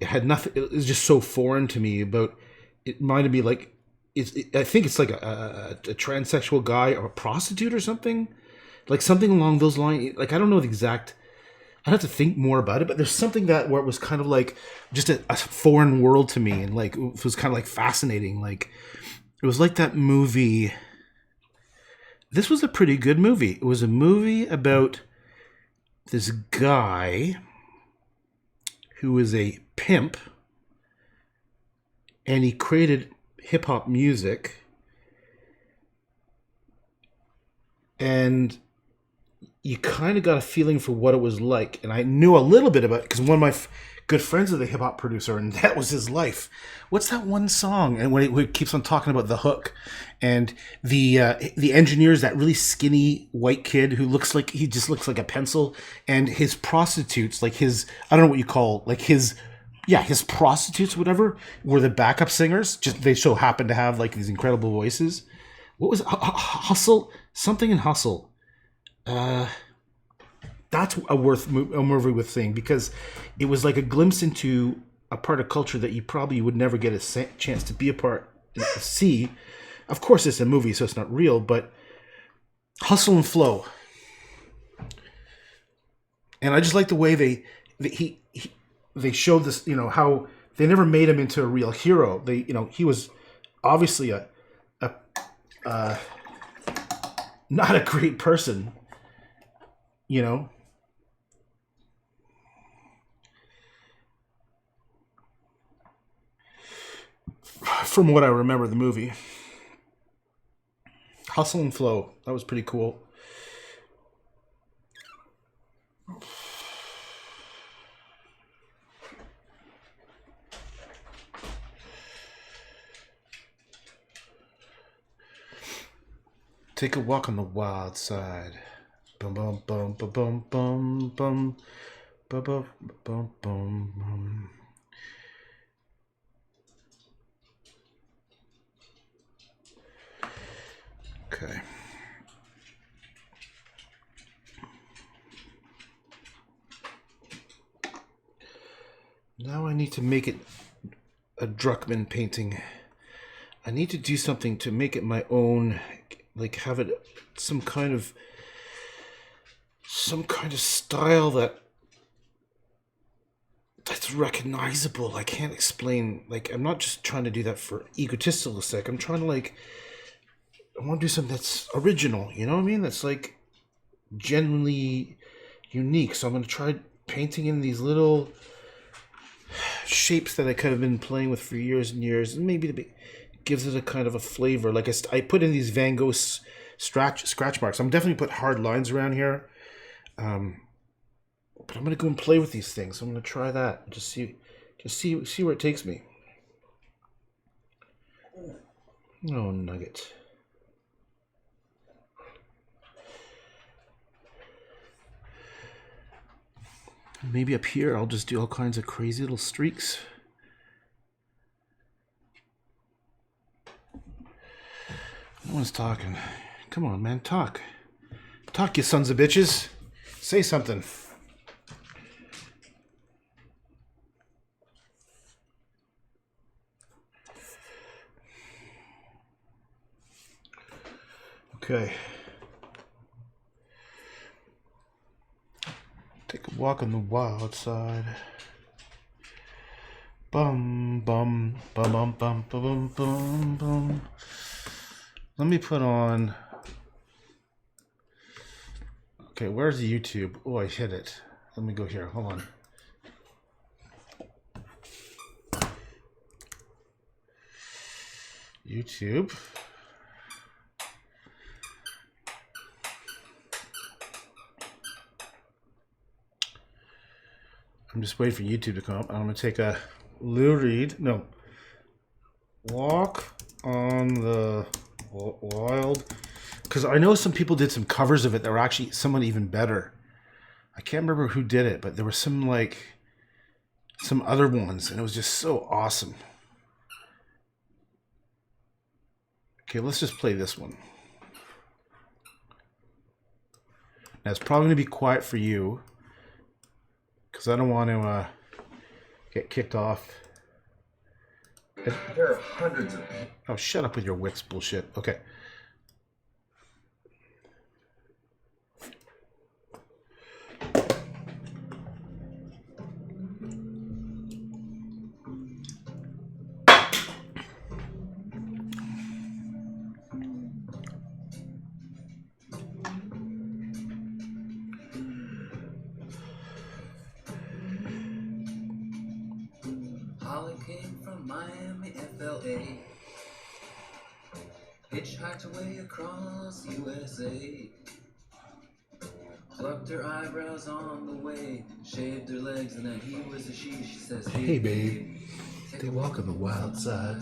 had nothing, it was just so foreign to me it reminded me like, I think it's like a transsexual guy or a prostitute or something, like something along those lines. Like, I don't know the exact. I'd have to think more about it, but there's something where it was kind of like just a foreign world to me, and like it was kind of like fascinating. Like it was like that movie. This was a pretty good movie. It was a movie about this guy who was a pimp, and he created hip-hop music, and you kind of got a feeling for what it was like. And I knew a little bit about it because one of my good friends is a hip-hop producer, and that was his life. What's that one song? And when he keeps on talking about the hook, and the engineer is that really skinny white kid who just looks like a pencil, and his prostitutes, like his, I don't know what you call, like his prostitutes, whatever, were the backup singers. Just they so happened to have like these incredible voices. What was it? Hustle? Something in Hustle. That's a movie worth seeing, because it was like a glimpse into a part of culture that you probably would never get a chance to be a part to see. Of course, it's a movie, so it's not real, but Hustle and Flow. And I just like the way they showed this, how they never made him into a real hero. He was obviously a not a great person, from what I remember the movie. Hustle and Flow. That was pretty cool. Take a walk on the wild side. Bum bum bum bum bum bum bum bum bum bum bum. Okay. Now I need to make it a Druckmann painting. I need to do something to make it my own, like have it some kind of style that's recognizable. I can't explain. Like, I'm not just trying to do that for egotistical sake. I'm trying to I want to do something that's original, you know what I mean? That's like genuinely unique. So I'm going to try painting in these little shapes that I could have been playing with for years and years, and maybe it gives it a kind of a flavor. Like I put in these Van Gogh scratch marks. I'm definitely put hard lines around here, but I'm going to go and play with these things. I'm going to try that. Just see where it takes me. Oh, nugget. Maybe up here I'll just do all kinds of crazy little streaks. No one's talking. Come on, man, talk. Talk, you sons of bitches. Say something. Okay. Take a walk on the wild side. Bum bum bum bum bum bum bum bum. Let me put on. Okay, where's the YouTube? Oh, I hit it. Let me go here. Hold on. YouTube. I'm just waiting for YouTube to come up. I'm going to take a Lou Reed. No. Walk on the Wild. Because I know some people did some covers of it that were actually somewhat even better. I can't remember who did it, but there were some other ones, and it was just so awesome. Okay, let's just play this one. Now, it's probably going to be quiet for you, because I don't want to get kicked off. There are hundreds of them. Oh, shut up with your Wix bullshit. Okay. Holly came from Miami, FLA. Hitchhiked away across USA. Plucked her eyebrows on the way. Shaved her legs and then he was a she. She says, Hey, babe. Take a walk on the wild side.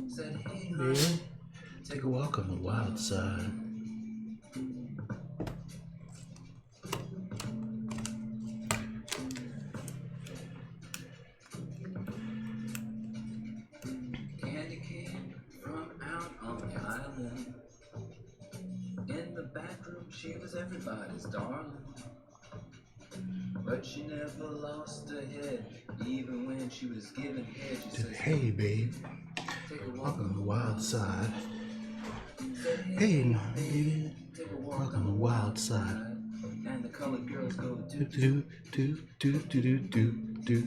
Said, hey, Babe, honey, take a walk on the wild side. Candy came from out on the island. In the back room, she was everybody's darling. But she never lost her head, even when she was giving head. She says, Hey, babe, take a walk on the wild side. Said, Hey, my baby, take a walk on the wild side. And the colored girls go Do do do do do do do do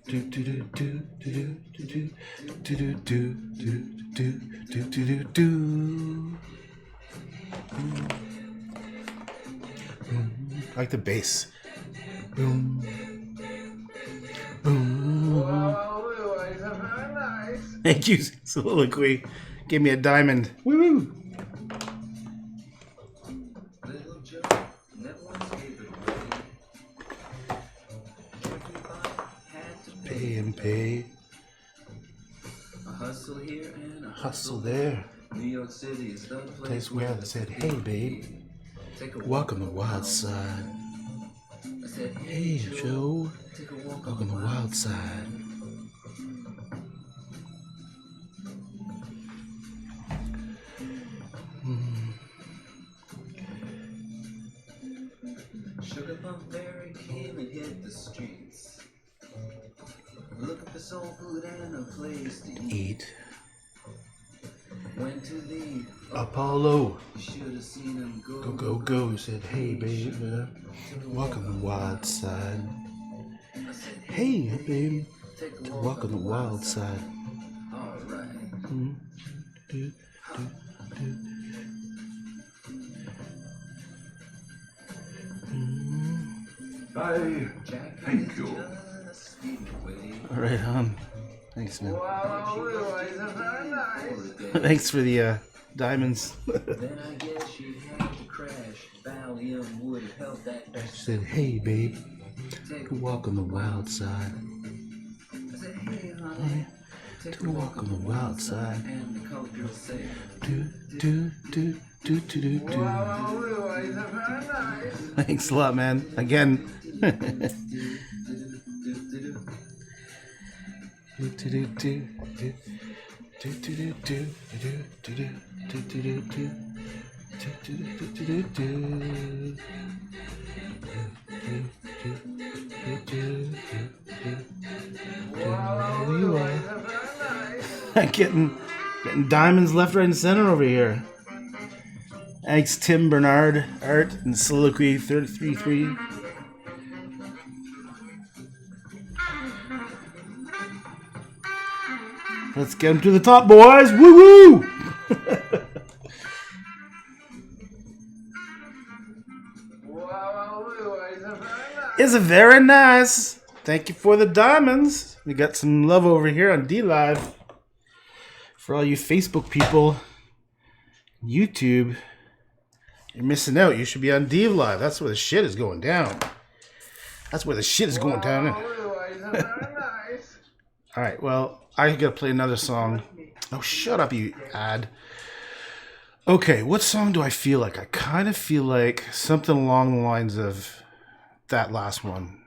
do do do do do do do do do do do. I like the bass. Boom. Boom. Whoa, these are very nice. Thank you, Soliloquy. Give me a diamond. Woo! Little Joe never once gave it away. Everybody had to Pay and pay. A hustle here and a Hustle there. New York City is the Place where they said, hey, babe, take a walk on the wild side. I said, Hey, Joe, take a walk walk on the wild side. Sugar Plum Fairy came and hit the streets, looking for soul food and a place to eat. Went to the Apollo. You should have seen him go. Go, go, go. Said, hey, babe, walk on the wild side. I said, Hey, babe, take a walk on the wild side. Alright. Do, do, do. I thank you. All right, thanks, man. Wow, these are very nice. Thanks for the diamonds. Then I guess she had to crash. Valium would have helped that. She said, hey, babe, Take go walk on the wild side. I said, hey, honey. Take To walk on the wild side. And the colored girls say, Do, do, do, do, do, do, do. wow, these are very nice. Thanks a lot, man. Again. Do, do, do, do, do, do, do, do, do, do, do, do, do, do. getting diamonds left, right, and center over here. Thanks, Tim Bernard, Art, and Soliloquy 33. Let's get them to the top, boys! Woo woo! It's a very nice. Thank you for the diamonds. We got some love over here on D Live. For all you Facebook people, YouTube, you're missing out. You should be on D Live. That's where the shit is going down. That's where the shit is going down. All right, well, I gotta play another song. Oh, shut up, you ad. Okay, what song do I feel like? I kind of feel like something along the lines of that last one.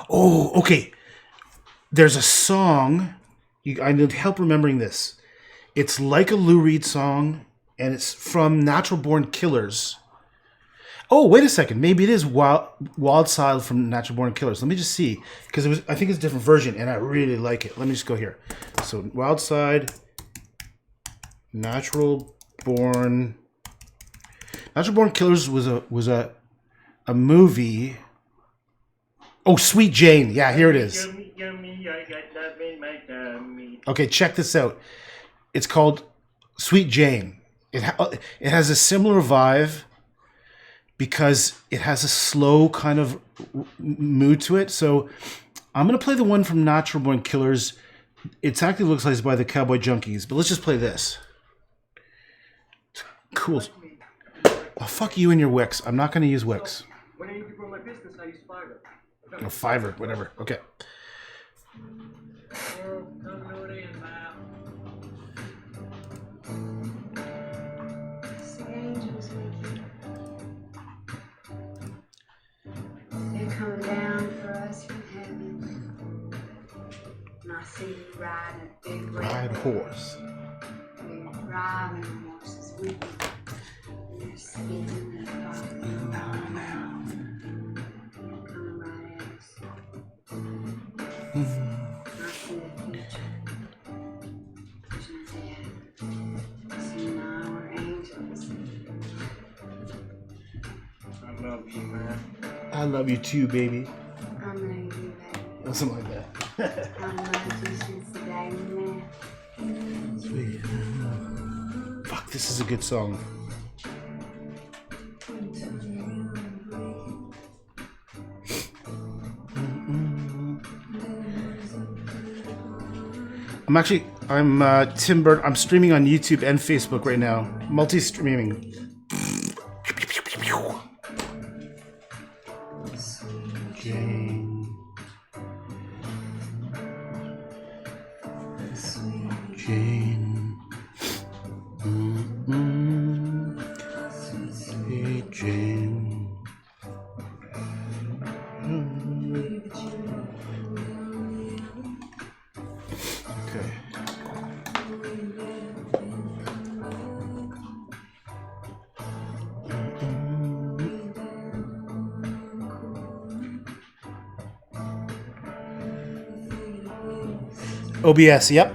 Oh, okay. There's a song. I need help remembering this. It's like a Lou Reed song, and it's from Natural Born Killers. Oh, wait a second. Maybe it is Wild Side from Natural Born Killers. Let me just see, because I think it's a different version, and I really like it. Let me just go here. So Wild Side, Natural Born Killers was a movie. Oh, Sweet Jane. Yeah, here it is. Okay, check this out. It's called Sweet Jane. It has a similar vibe because it has a slow kind of mood to it. So I'm going to play the one from Natural Born Killers. It actually looks like it's by the Cowboy Junkies, but let's just play this. Cool. Oh, fuck you and your Wix. I'm not going to use Wix. When I need to grow my business, I use Fiverr. No, Fiverr, whatever. Okay. They come down for us from heaven, and I see you riding a big Ride horse. You're driving horses with you. You're spinning and falling. Coming right at us. I see the future. Vision ahead. See now we're angels. I love you, man. I love you too, baby. I know you, baby. Or something like that. I loved you since the day we met. Sweet. Fuck, this is a good song. I'm Tim Bird. I'm streaming on YouTube and Facebook right now. Multi-streaming. Jane. Jane. Hey, Jane. Okay. OBS, yep.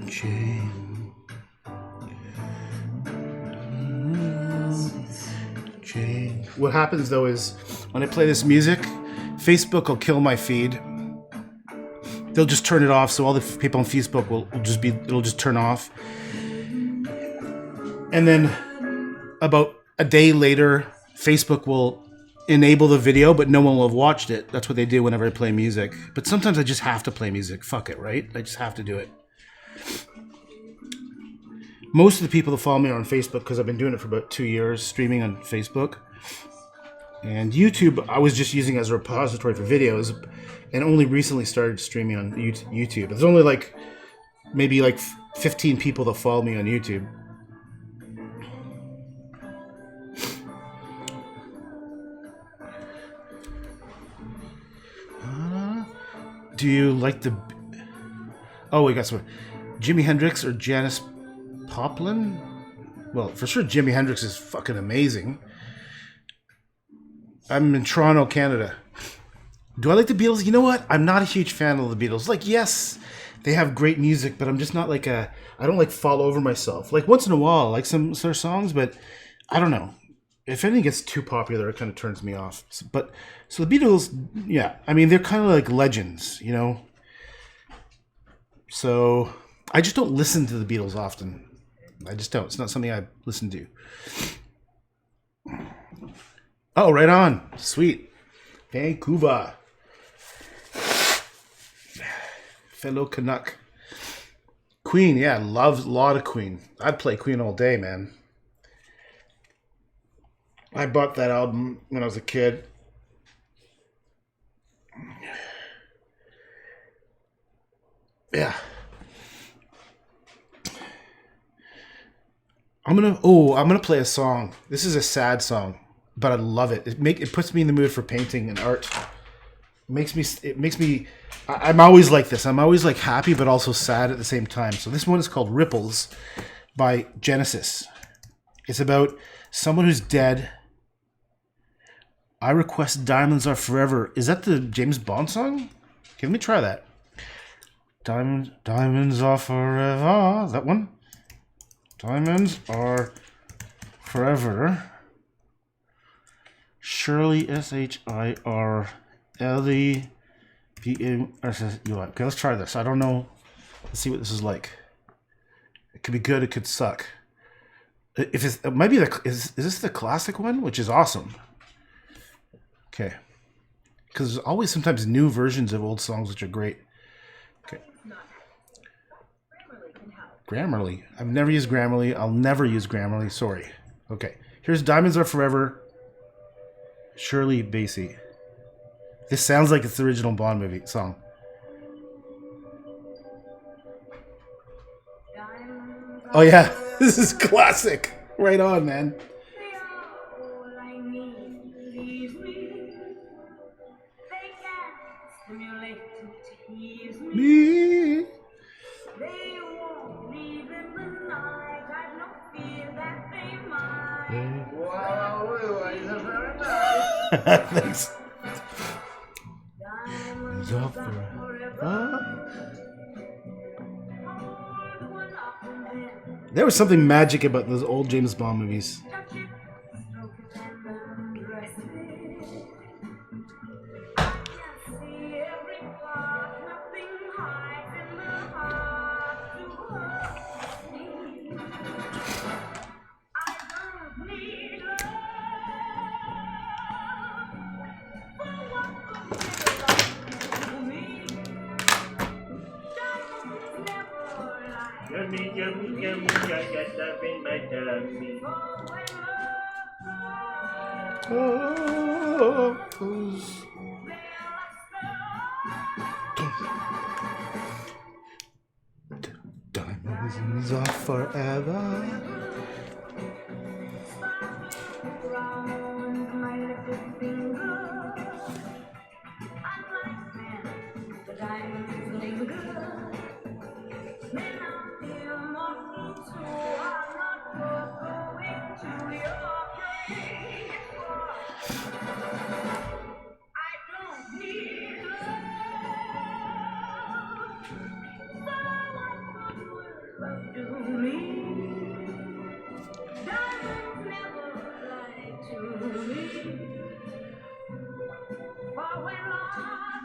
Jane. Jane. What happens though is when I play this music, Facebook will kill my feed. They'll just turn it off, so all the people on Facebook it'll just turn off. And then about a day later, Facebook will enable the video, but no one will have watched it. That's what they do whenever I play music. But sometimes I just have to play music. Fuck it, right? I just have to do it. Most of the people that follow me are on Facebook because I've been doing it for about 2 years, streaming on Facebook. And YouTube, I was just using as a repository for videos, and only recently started streaming on YouTube. There's only maybe 15 people that follow me on YouTube. Do you like the... Oh, we got some... Jimi Hendrix or Janis Joplin? Well, for sure Jimi Hendrix is fucking amazing. I'm in Toronto, Canada. Do I like the Beatles? You know what? I'm not a huge fan of the Beatles. Like, yes, they have great music, but I'm just not like a... I don't like fall over myself. Like, once in a while, I like some of their songs, but I don't know. If anything gets too popular, it kind of turns me off. So the Beatles, yeah. I mean, they're kind of like legends, you know? So I just don't listen to the Beatles often. I just don't. It's not something I listen to. Oh, right on. Sweet. Vancouver. Fellow Canuck. Queen, yeah, loves a lot of Queen. I'd play Queen all day, man. I bought that album when I was a kid. Yeah. I'm gonna play a song. This is a sad song, but I love it. It puts me in the mood for painting and art. It makes me I'm always like this. I'm always like happy but also sad at the same time. So this one is called Ripples by Genesis. It's about someone who's dead. I request diamonds are forever. Is that the James Bond song? Okay, let me try that. Diamonds are forever. That one? Diamonds are forever. Shirley Shirley. Okay, let's try this. I don't know. Let's see what this is like. It could be good. It could suck. If it's, it might be is this the classic one, which is awesome. Okay, because there's always sometimes new versions of old songs which are great. Okay. Grammarly. I've never used Grammarly. I'll never use Grammarly. Sorry. Okay. Here's Diamonds Are Forever. Shirley Bassey. This sounds like it's the original Bond movie song. Oh yeah, this is classic. Right on, man. Me. Thanks. There was something magic about those old James Bond movies. Yummy, I got love in my tummy. Diamonds are forever.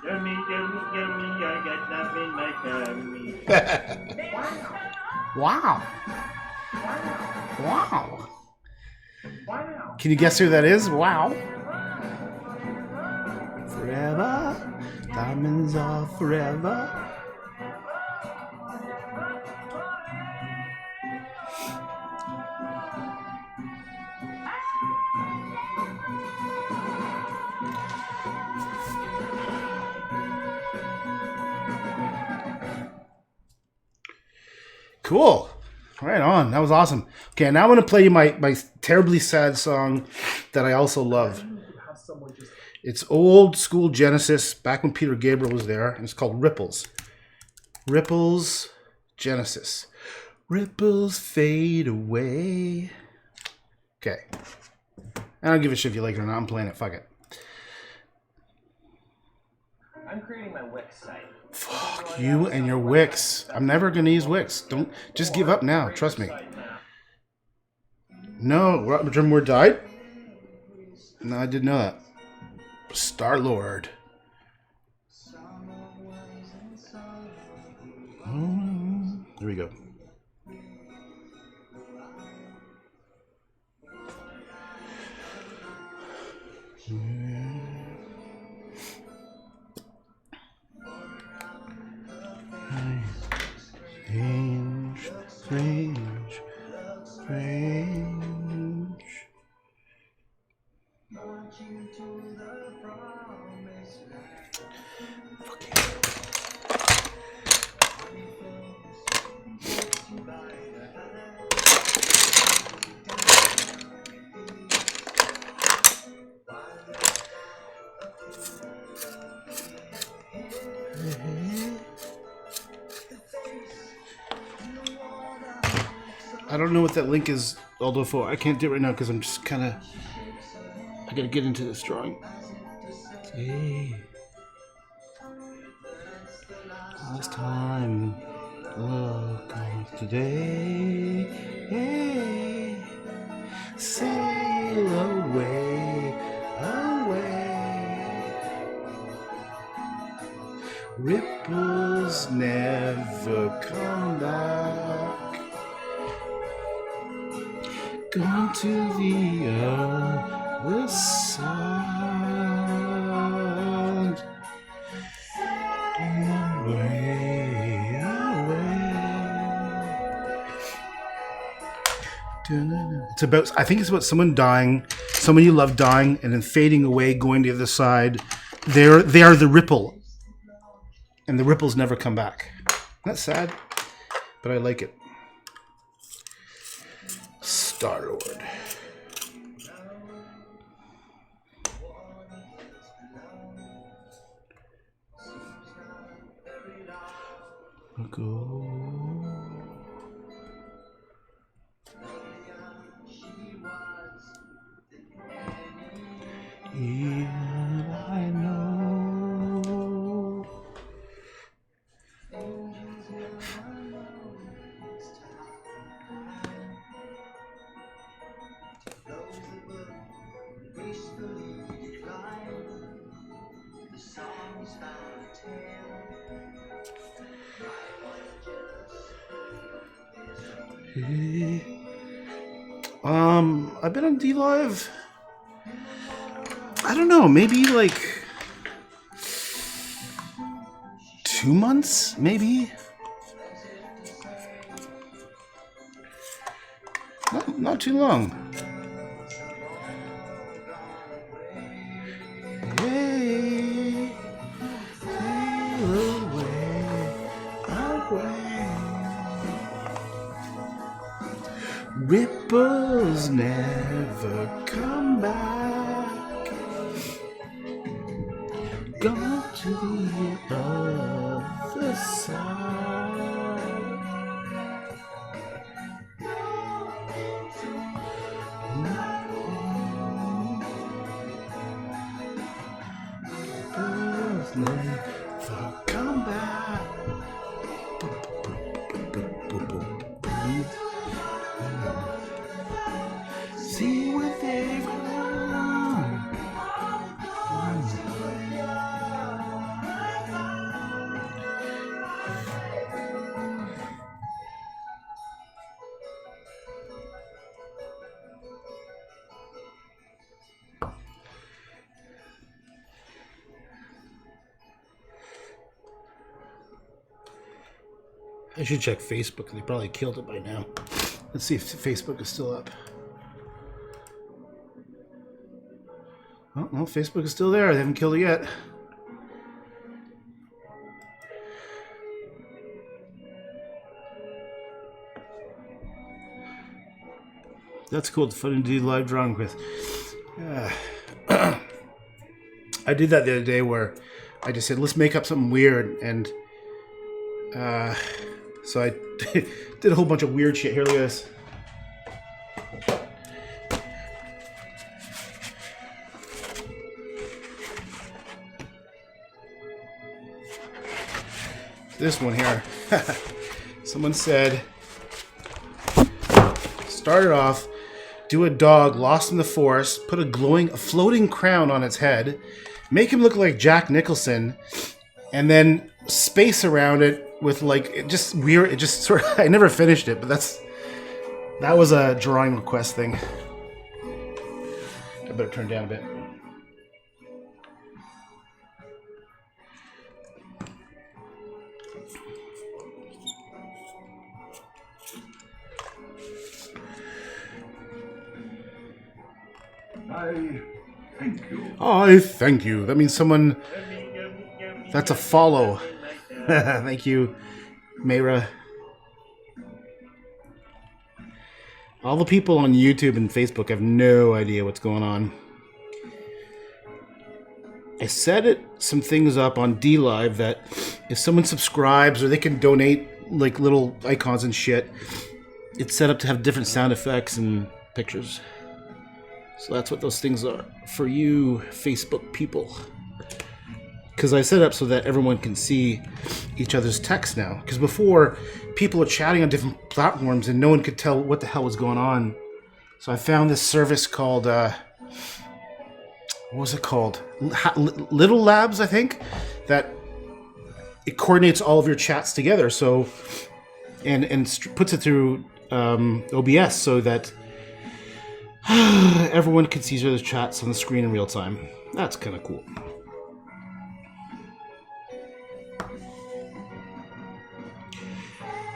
Yummy, I got love in my tummy. Wow. Wow. Wow. Can you guess who that is? Wow. Forever. Diamonds are forever. Cool. Right on. That was awesome. Okay, now I'm going to play you my terribly sad song that I also love. It's old school Genesis, back when Peter Gabriel was there, and it's called Ripples. Ripples Genesis. Ripples fade away. Okay. I don't give a shit if you like it or not. I'm playing it. Fuck it. I'm creating my Wix site. Fuck you and your Wix. I'm never gonna use Wix. Don't just give up now. Trust me. No, Roger Moore died? No, I didn't know that. Star-Lord. There we go. Strange, strange, strange. I don't know what that link is, although for I can't do it right now because I'm just kind of. I gotta get into this drawing. Hey. Last time. Look today. Hey. Sail away, away. Ripples never come back. Gone to the other side. Away, away. It's about, I think it's about someone dying, someone you love dying, and then fading away, going to the other side. They are the ripple. And the ripples never come back. That's sad, but I like it. Star-Lord. Go. Yeah, I know. I've been on D-Live. I don't know, maybe like 2 months, maybe. Not too long. Hey, sail away, away. Ripples never come back. Gone to the other side. Ripples never come back. See what they've done. I should check Facebook. They probably killed it by now. Let's see if Facebook is still up. Oh, well, Facebook is still there. They haven't killed it yet. That's cool. It's fun to do live drawing with. I did that the other day where I just said, let's make up something weird. And so I did a whole bunch of weird shit. Here, look at this. This one here. Someone said, started off, do a dog lost in the forest, put a floating crown on its head, make him look like Jack Nicholson, and then space around it with like, it just weird, it just sort of, I never finished it, but that was a drawing request thing. I better turn it down a bit. I thank you. I thank you. That means someone, that's a follow. Thank you, Mayra. All the people on YouTube and Facebook have no idea what's going on. I set some things up on DLive that if someone subscribes or they can donate like little icons and shit, it's set up to have different sound effects and pictures. So that's what those things are for you Facebook people. Because I set it up so that everyone can see each other's text now. Because before, people were chatting on different platforms and no one could tell what the hell was going on. So I found this service called, what was it called? Little Labs, I think, that it coordinates all of your chats together. So, and puts it through OBS so that everyone can see each other's chats on the screen in real time. That's kind of cool.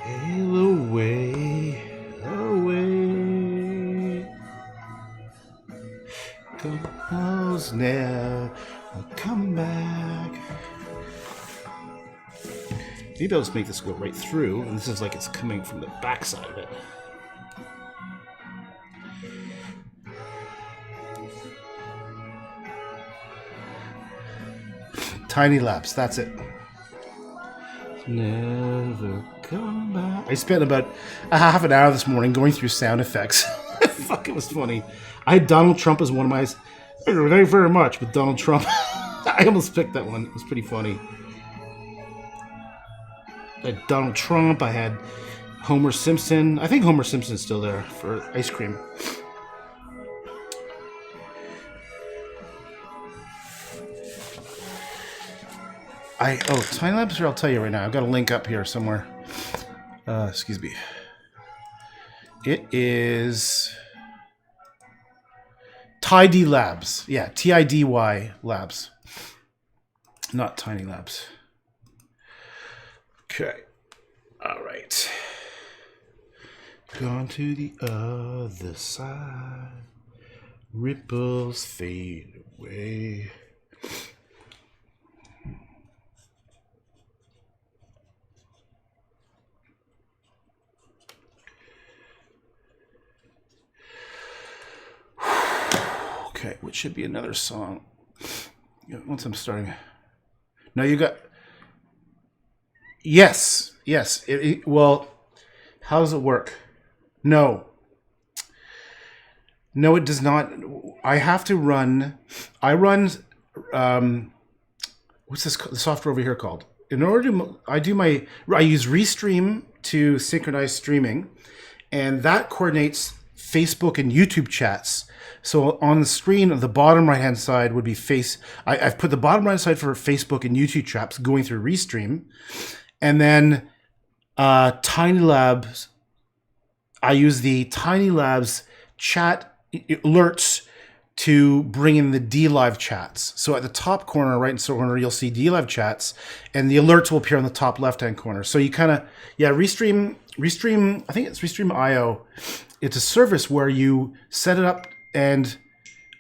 Hail away, away. Ghosts never come back. Maybe I'll just make this go right through, and this is like it's coming from the backside of it. Tiny Labs, that's it. Never come back. I spent about a half an hour this morning going through sound effects. Fuck, it was funny. I had Donald Trump as one of my... Thank you very much with Donald Trump. I almost picked that one. It was pretty funny. I had Donald Trump. I had Homer Simpson. I think Homer Simpson's still there for ice cream. Tiny Labs, here, I'll tell you right now. I've got a link up here somewhere. Excuse me. It is Tidy Labs. Yeah, TIDY Labs. Not Tiny Labs. Okay. All right. Gone to the other side. Ripples fade away. Okay, which should be another song. Once I'm starting. No, you got... Yes. Well, how does it work? No. No, it does not. I have to run... I run... what's this the software over here called? In order to... I use Restream to synchronize streaming. And that coordinates Facebook and YouTube chats. So on the screen, the bottom right-hand side would be I've put the bottom right side for Facebook and YouTube chats going through Restream. And then Tiny Labs, I use the Tiny Labs chat alerts to bring in the DLive chats. So at the top corner, right in the corner, you'll see DLive chats, and the alerts will appear on the top left-hand corner. So you kind of, Restream, I think it's Restream.io. It's a service where you set it up. And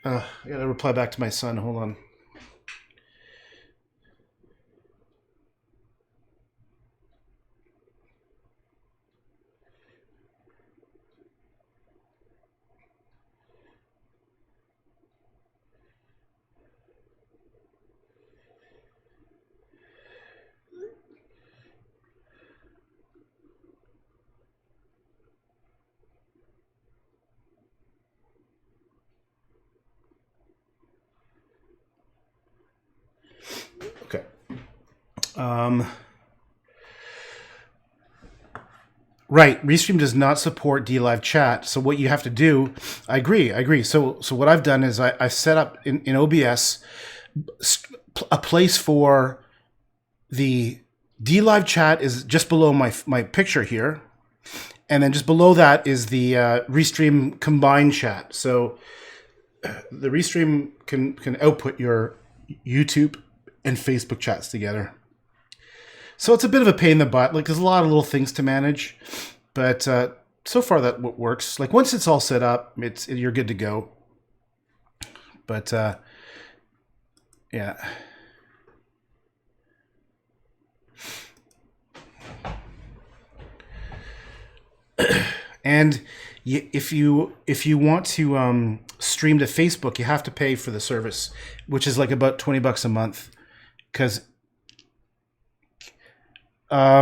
I gotta reply back to my son. Hold on. Right, Restream does not support DLive chat. So what you have to do, I agree. So what I've done is I've set up in OBS a place for the DLive chat is just below my picture here, and then just below that is the Restream combined chat. So the Restream can output your YouTube and Facebook chats together. So it's a bit of a pain in the butt. Like there's a lot of little things to manage, but so far that works. Like once it's all set up, you're good to go. But yeah. And if you want to stream to Facebook, you have to pay for the service, which is like about $20 a month. Because I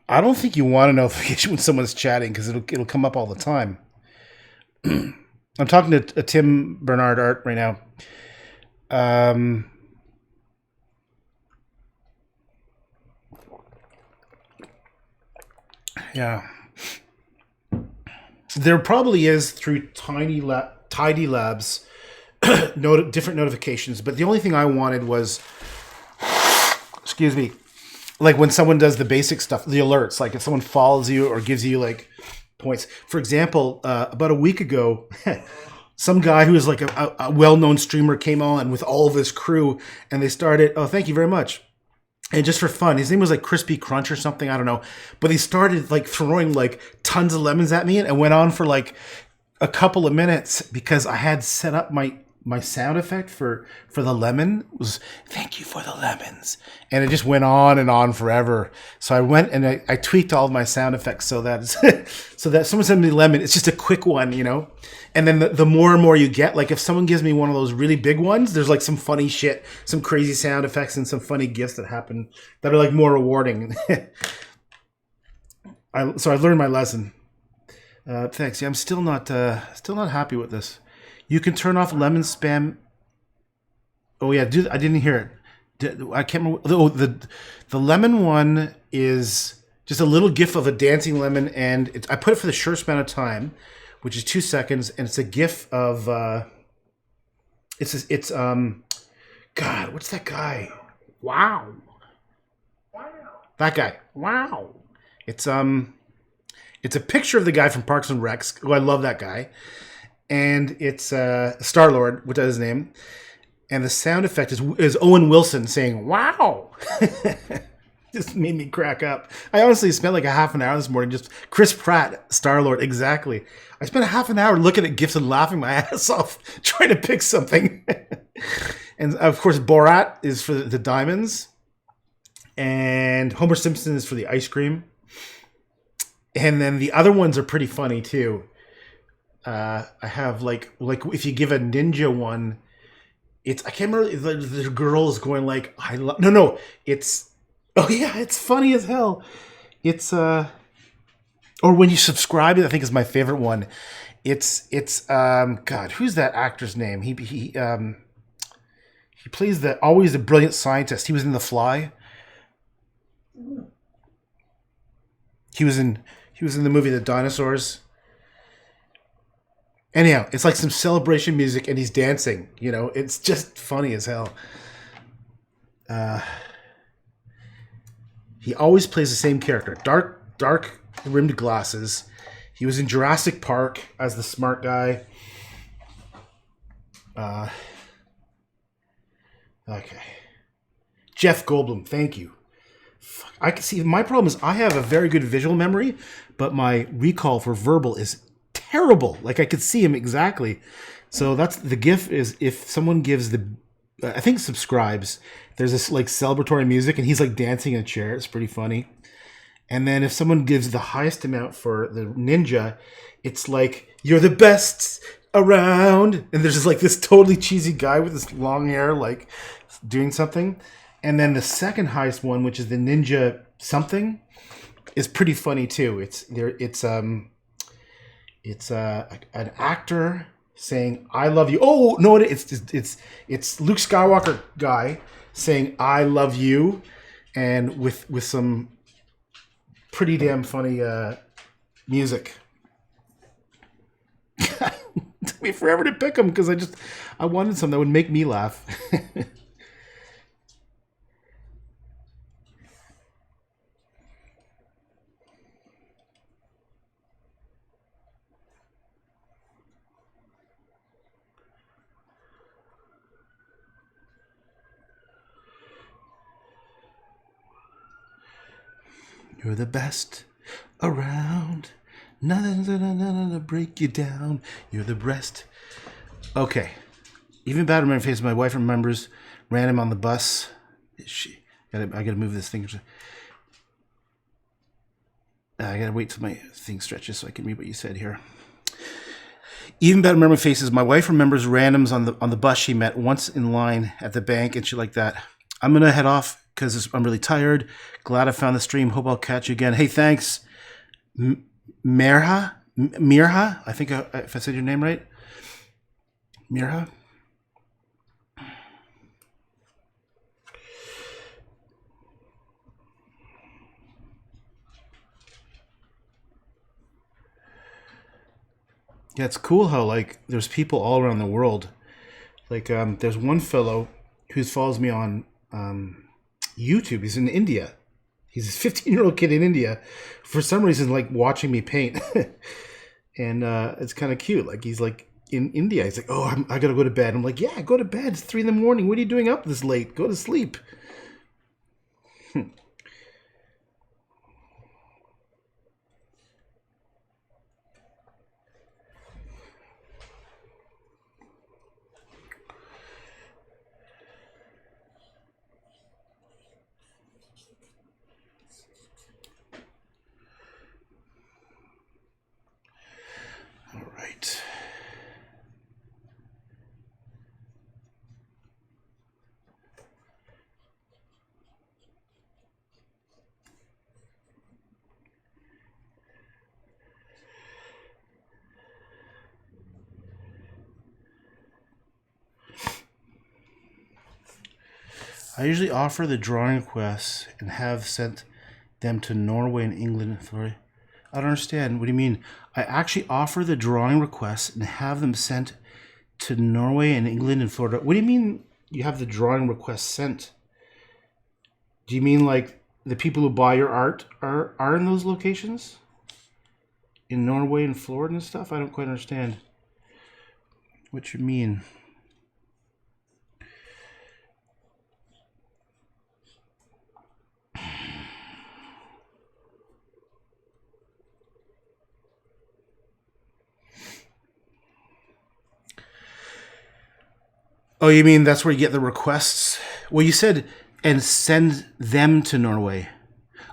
don't think you want a notification when someone's chatting because it'll come up all the time. I'm talking to Tim Bernard Art right now. Yeah. There probably is through Tidy Labs different notifications, but the only thing I wanted was, excuse me, like when someone does the basic stuff, the alerts, like if someone follows you or gives you like points. For example, about a week ago, some guy who is like a well-known streamer came on with all of his crew, and they started, oh, thank you very much. And just for fun, his name was like Crispy Crunch or something, I don't know. But he started like throwing like tons of lemons at me and went on for like a couple of minutes because I had set up my sound effect for the lemon. It was thank you for the lemons. And it just went on and on forever. So I went and I tweaked all of my sound effects so that so that someone sends me lemon, it's just a quick one, you know? And then the more and more you get, like if someone gives me one of those really big ones, there's like some funny shit, some crazy sound effects and some funny gifts that happen that are like more rewarding. So I learned my lesson. Thanks. Yeah, I'm still not happy with this. You can turn off lemon spam. Oh yeah, I didn't hear it. I can't remember. Oh, the lemon one is just a little gif of a dancing lemon, and I put it for the short span of time, which is 2 seconds, and it's a gif of God, what's that guy? Wow. That guy. Wow. It's a picture of the guy from Parks and Recs. Oh, I love that guy. And it's Star-Lord, which is his name. And the sound effect is Owen Wilson saying, wow. Just made me crack up. I honestly spent like a half an hour this morning just Chris Pratt, Star-Lord, exactly. I spent a half an hour looking at GIFs and laughing my ass off trying to pick something. And of course, Borat is for the diamonds. And Homer Simpson is for the ice cream. And then the other ones are pretty funny too. I have like if you give a ninja one, I can't remember the girl is going like it's funny as hell. It's or when you subscribe, I think is my favorite one. It's God, who's that actor's name? He plays always the brilliant scientist. He was in The Fly. He was in the movie The Dinosaurs. Anyhow, it's like some celebration music and he's dancing, you know, it's just funny as hell. He always plays the same character, dark rimmed glasses. He was in Jurassic Park as the smart guy. Okay. Jeff Goldblum, thank you. I can see my problem is I have a very good visual memory, but my recall for verbal is terrible. Like I could see him exactly. So that's the GIF is if someone gives I think subscribes, there's this like celebratory music and he's like dancing in a chair. It's pretty funny. And then if someone gives the highest amount for the ninja, it's like you're the best around. And there's just like this totally cheesy guy with this long hair like doing something. And then the second highest one, which is the ninja something, is pretty funny too. It's an actor saying "I love you." Oh no, it's Luke Skywalker guy saying "I love you," and with some pretty damn funny music. It took me forever to pick them because I wanted something that would make me laugh. You're the best around. Nothing's gonna break you down. You're the best. Okay. Even better, my face. My wife remembers. Ran him on the bus. I gotta move this thing. I gotta wait till my thing stretches so I can read what you said here. Even better memory faces. My wife remembers randoms on the bus she met once in line at the bank and shit like that. I'm gonna head off because I'm really tired. Glad I found the stream. Hope I'll catch you again. Hey, thanks, Mirha. I think if I said your name right, Mirha. Yeah, it's cool how like there's people all around the world. Like there's one fellow who follows me on YouTube. He's in India. He's a 15-year-old kid in India. For some reason, like watching me paint, and it's kind of cute. Like he's like in India. He's like, "Oh, I gotta go to bed." I'm like, "Yeah, go to bed. It's 3 a.m. What are you doing up this late? Go to sleep." All right. I usually offer the drawing requests and have sent them to Norway and England and Florida. I don't understand. What do you mean? I actually offer the drawing requests and have them sent to Norway and England and Florida. What do you mean you have the drawing requests sent? Do you mean like the people who buy your art are in those locations? In Norway and Florida and stuff? I don't quite understand what you mean. Oh, you mean that's where you get the requests? Well, you said, and send them to Norway.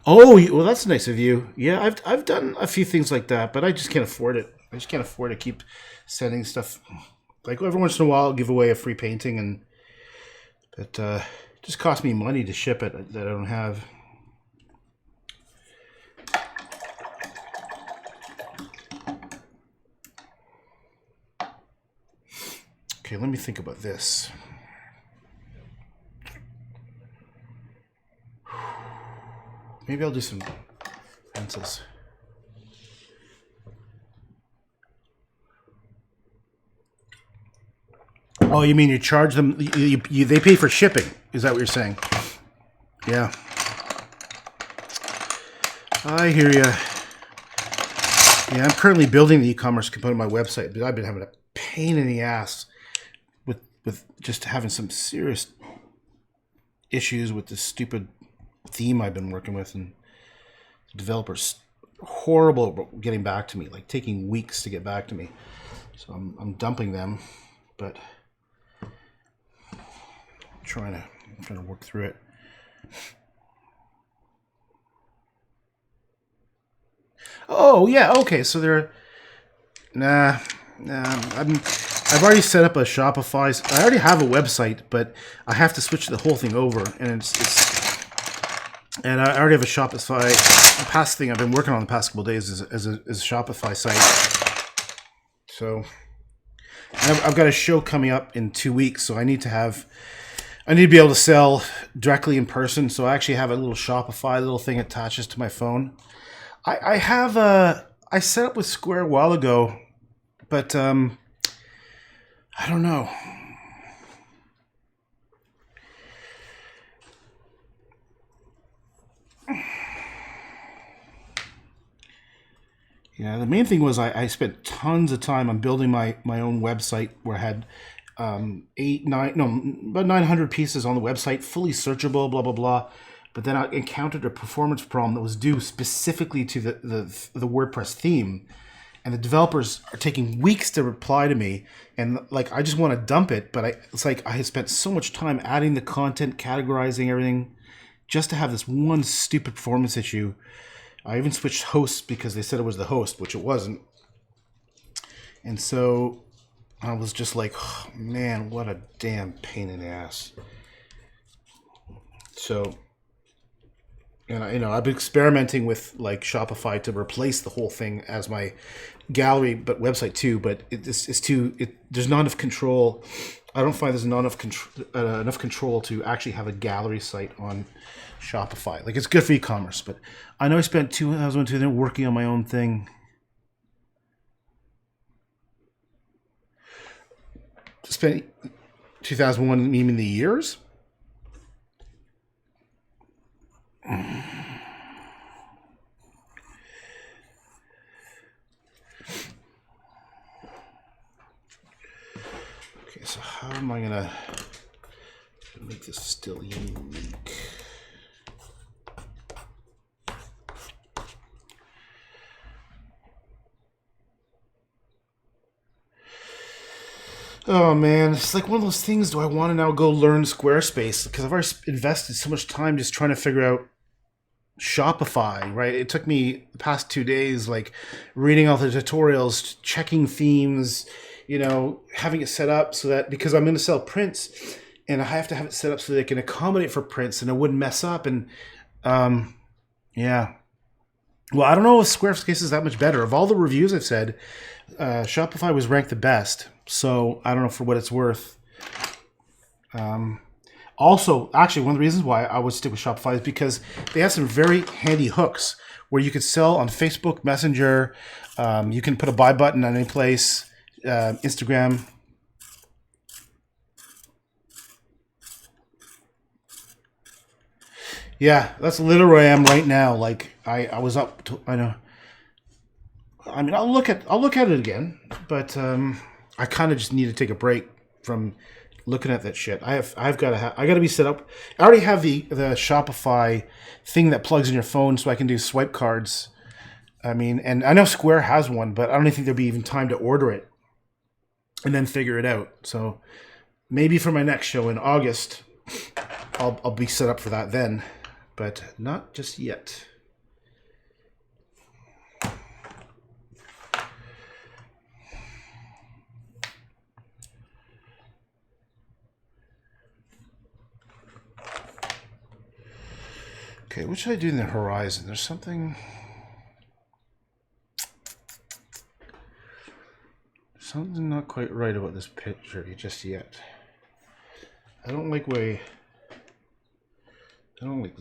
Oh, well, that's nice of you. Yeah, I've done a few things like that, but I just can't afford it. I just can't afford to keep sending stuff. Like every once in a while, I'll give away a free painting, but it just costs me money to ship it that I don't have. Okay, let me think about this. Maybe I'll do some pencils. Oh, you mean you charge them? They pay for shipping? Is that what you're saying? Yeah. I hear you. Yeah, I'm currently building the e-commerce component of my website, but I've been having a pain in the ass with just having some serious issues with this stupid theme I've been working with, and the developers horrible about getting back to me, like taking weeks to get back to me. So I'm dumping them, but I'm trying to work through it. Oh yeah, okay. So they're I've already set up a Shopify. I already have a website, but I have to switch the whole thing over, and and I already have a Shopify. The past thing I've been working on the past couple of days is a Shopify site. So And I've got a show coming up in 2 weeks, so I need to be able to sell directly in person. So I actually have a little Shopify little thing attaches to my phone. I set up with Square a while ago, but I don't know. Yeah, the main thing was I spent tons of time on building my own website where I had about 900 pieces on the website, fully searchable, blah, blah, blah. But then I encountered a performance problem that was due specifically to the WordPress theme. And the developers are taking weeks to reply to me. And like, I just want to dump it. But it's like I had spent so much time adding the content, categorizing everything, just to have this one stupid performance issue. I even switched hosts because they said it was the host, which it wasn't. And so I was just like, oh, man, what a damn pain in the ass. So, and I've been experimenting with like Shopify to replace the whole thing as my gallery, but website too. But there's not enough control. I don't find there's not enough control to actually have a gallery site on Shopify. Like, it's good for e-commerce, but I know I spent 2002 there working on my own thing. Spent 2001 meaning the years? Okay, so how am I gonna make this still unique? Oh man, it's like one of those things. Do I want to now go learn Squarespace? Because I've already invested so much time just trying to figure out Shopify, right? It took me the past 2 days, like reading all the tutorials, checking themes, having it set up so that, because I'm going to sell prints and I have to have it set up so they can accommodate for prints and it wouldn't mess up. And yeah. Well, I don't know if Squarespace is that much better. Of all the reviews I've said, Shopify was ranked the best. So I don't know for what it's worth. Also, actually, one of the reasons why I would stick with Shopify is because they have some very handy hooks where you could sell on Facebook Messenger. You can put a buy button on any place, Instagram. Yeah, that's literally where I am right now. Like I was up to, I know. I mean, I'll look at it again, but I kind of just need to take a break from looking at that shit. I got to be set up. I already have the Shopify thing that plugs in your phone, so I can do swipe cards. I mean, and I know Square has one, but I don't think there'll be even time to order it and then figure it out. So maybe for my next show in August, I'll be set up for that then, but not just yet. Okay, what should I do in the horizon? There's something not quite right about this picture just yet. I don't like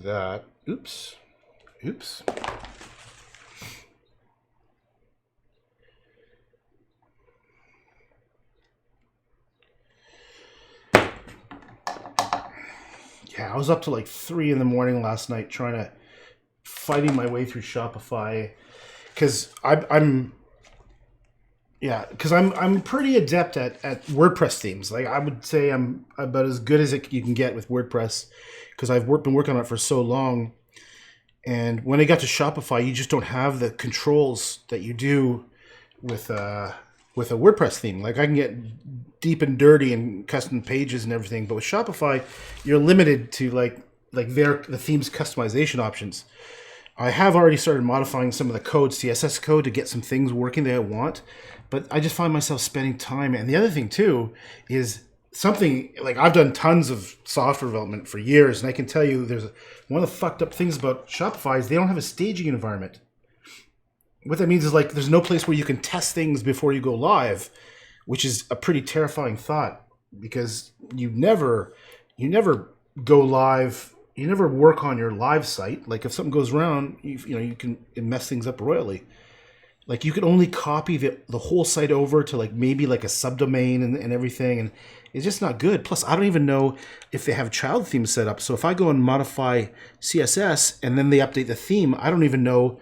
that. Oops. Yeah, I was up to like 3 a.m. last night fighting my way through Shopify because I'm pretty adept at WordPress themes. Like I would say I'm about as good as you can get with WordPress because I've been working on it for so long. And when I got to Shopify, you just don't have the controls that you do with a WordPress theme. Like I can get deep and dirty and custom pages and everything, but with Shopify, you're limited to like the theme's customization options. I have already started modifying some of the code, CSS code, to get some things working that I want, but I just find myself spending time. And the other thing too is something like I've done tons of software development for years, and I can tell you there's one of the fucked up things about Shopify is they don't have a staging environment. What that means is like there's no place where you can test things before you go live, which is a pretty terrifying thought because you never go live. You never work on your live site. Like if something goes wrong, you can mess things up royally. Like you can only copy the whole site over to like maybe like a subdomain and everything, and it's just not good. Plus, I don't even know if they have child themes set up. So if I go and modify CSS and then they update the theme, I don't even know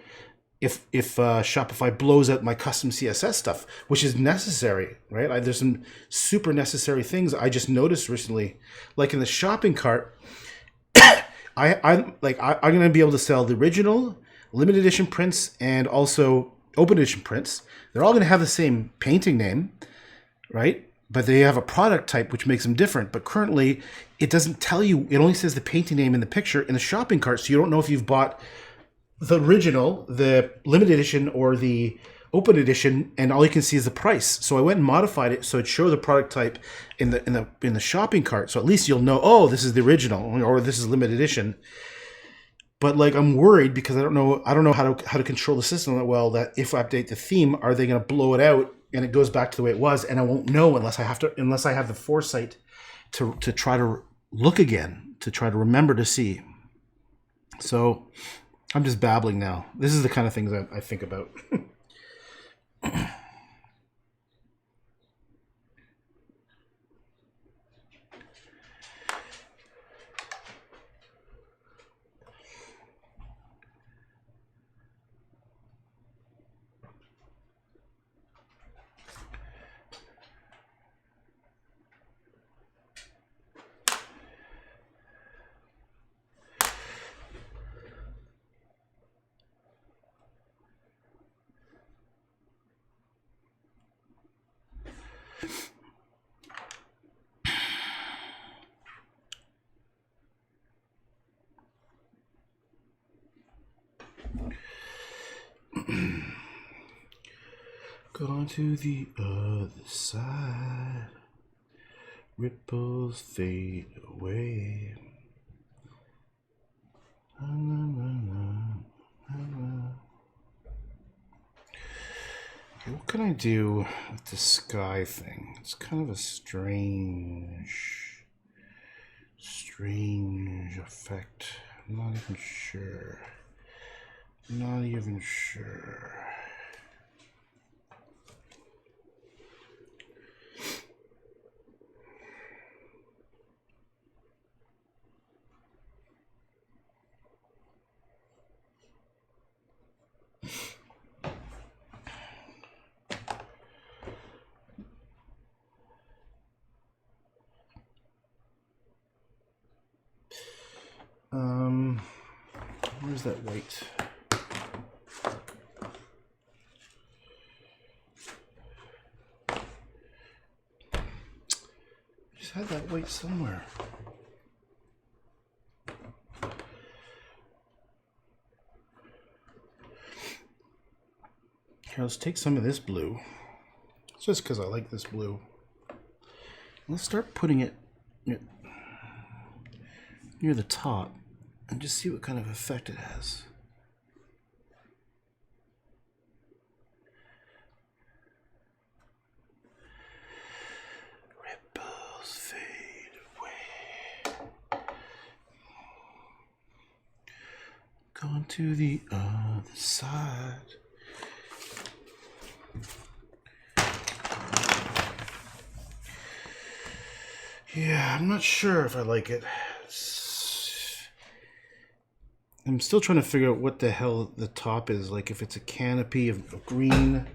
if Shopify blows out my custom CSS stuff, which is necessary, right? There's some super necessary things I just noticed recently, like in the shopping cart. I'm going to be able to sell the original, limited edition prints, and also open edition prints. They're all going to have the same painting name, right? But they have a product type which makes them different. But currently, it doesn't tell you. It only says the painting name in the picture in the shopping cart, so you don't know if you've bought the original, the limited edition, or the open edition, and all you can see is the price. So I went and modified it so it showed the product type in the shopping cart. So at least you'll know, oh, this is the original or this is limited edition. But like I'm worried because I don't know how to control the system that well, that if I update the theme, are they going to blow it out and it goes back to the way it was, and I won't know unless I have the foresight to try to look again, to try to remember to see. So I'm just babbling now. This is the kind of things I think about. Gone to the other side, ripples fade away. Na, na, na, na, na. Okay, what can I do with the sky thing? It's kind of a strange effect. I'm not even sure. Where's that white? I just had that white somewhere. Here, let's take some of this blue. It's just because I like this blue. Let's start putting it near the top and just see what kind of effect it has. Ripples fade away. Gone to the other side. Yeah, I'm not sure if I like it. I'm still trying to figure out what the hell the top is, like if it's a canopy of green.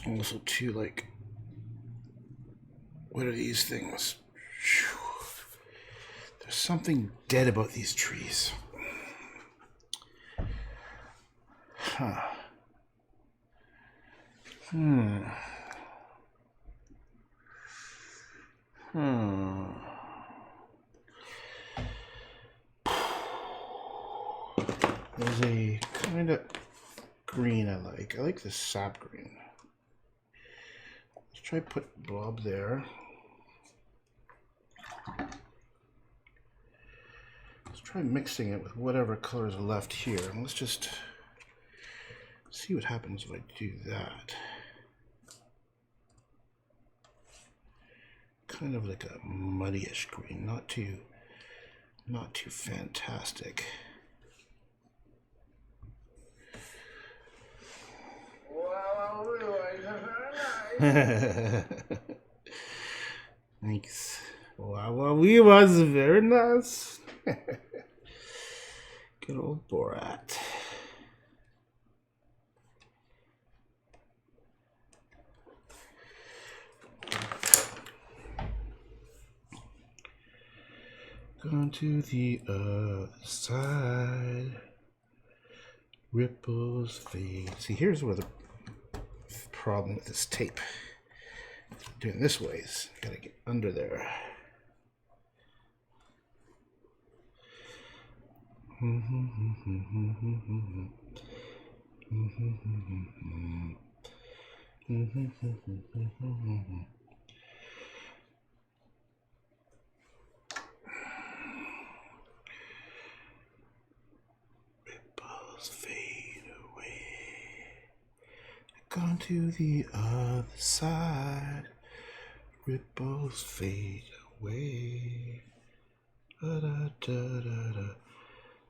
Also too, like, what are these things? There's something dead about these trees. Huh. There's a kind of green I like. I like the sap green. Let's try put blob there. Let's try mixing it with whatever colors are left here. And let's just see what happens if I do that. kind of like a muddyish green, not too fantastic. Thanks. Wow, we was very nice. Good old Borat. Gone to the other side. Ripples fade. See, here's where the problem with this tape. Doing it this way is gotta get under there. Ripples fade away. Gone to the other side. Ripples fade away. Da da da da da.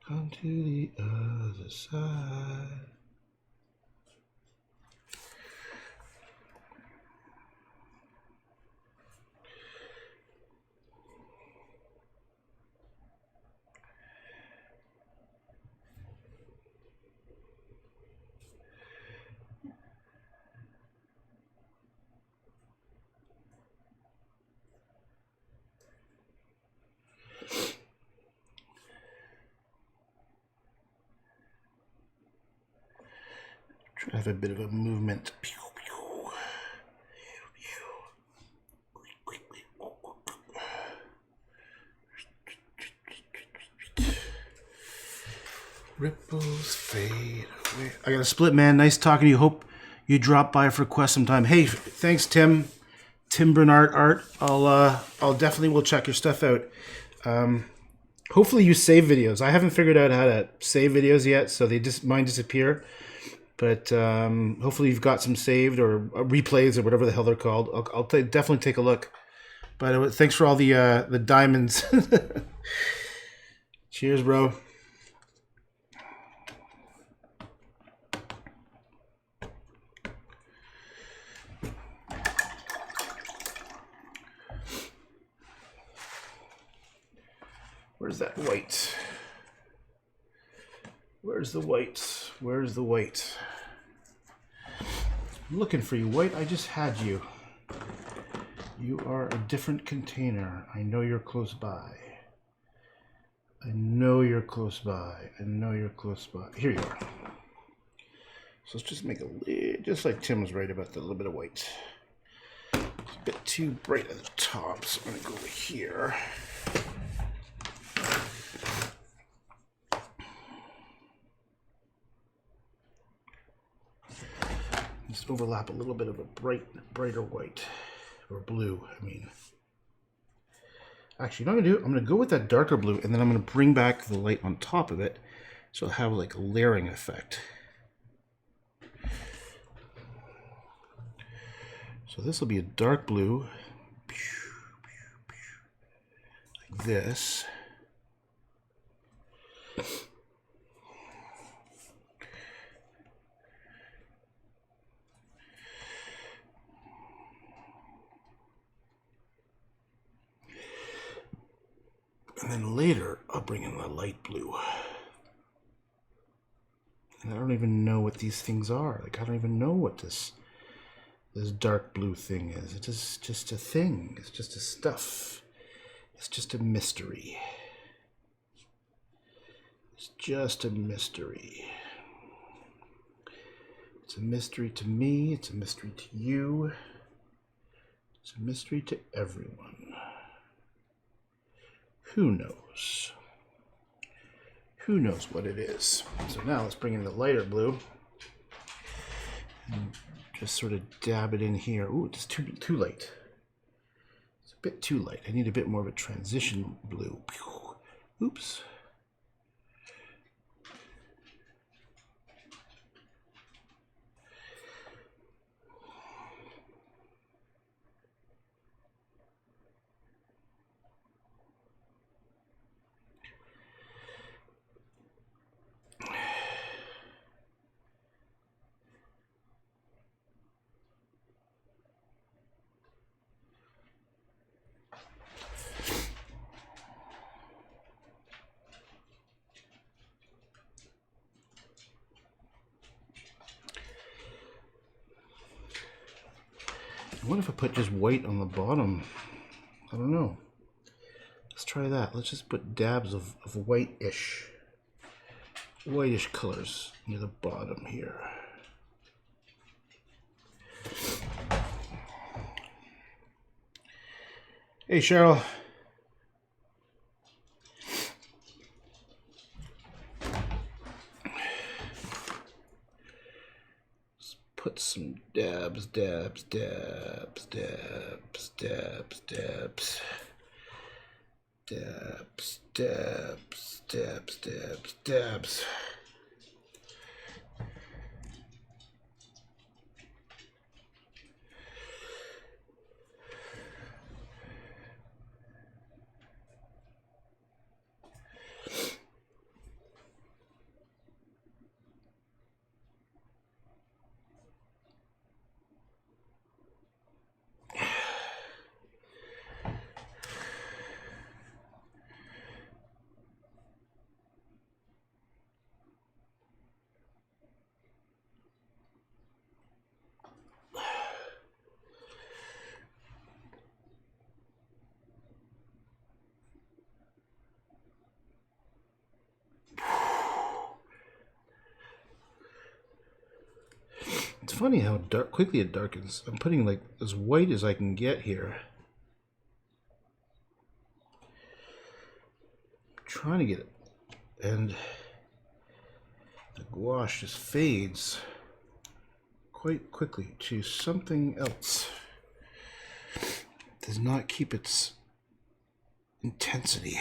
Gone to the other side. Try to have a bit of a movement. Ripples fade away. I got a split, man. Nice talking to you. Hope you drop by for Quest sometime. Hey, thanks, Tim. Tim Bernard Art. I'll definitely will check your stuff out. Hopefully you save videos. I haven't figured out how to save videos yet, so they just mine disappear. But hopefully you've got some saved or replays or whatever the hell they're called. I'll definitely take a look. But thanks for all the diamonds. Cheers, bro. Where's that white? Where's the white? Where's the white? I'm looking for you, white. I just had you. You are a different container. I know you're close by. I know you're close by. I know you're close by. Here you are. So let's just make just like Tim was right about the little bit of white. It's a bit too bright at the top, so I'm gonna go over here. Just overlap a little bit of a brighter white, or blue, I mean. Actually, you know what I'm gonna do? I'm gonna go with that darker blue, and then I'm gonna bring back the light on top of it, so it'll have like a layering effect. So this will be a dark blue, like this. And then later, I'll bring in the light blue. And I don't even know what these things are. Like, I don't even know what this dark blue thing is. It's just a thing. It's just a stuff. It's just a mystery. It's just a mystery. It's a mystery to me. It's a mystery to you. It's a mystery to everyone. Who knows? Who knows what it is? So now let's bring in the lighter blue and just sort of dab it in here. Ooh, it's too light. It's a bit too light. I need a bit more of a transition blue. Oops. What if I put just white on the bottom? I don't know. Let's try that. Let's just put dabs of whitish colors near the bottom here. Hey, Cheryl. Let's put some dabs. It's funny how quickly it darkens. I'm putting like as white as I can get here. I'm trying to get it. And the gouache just fades quite quickly to something else. Does not keep its intensity.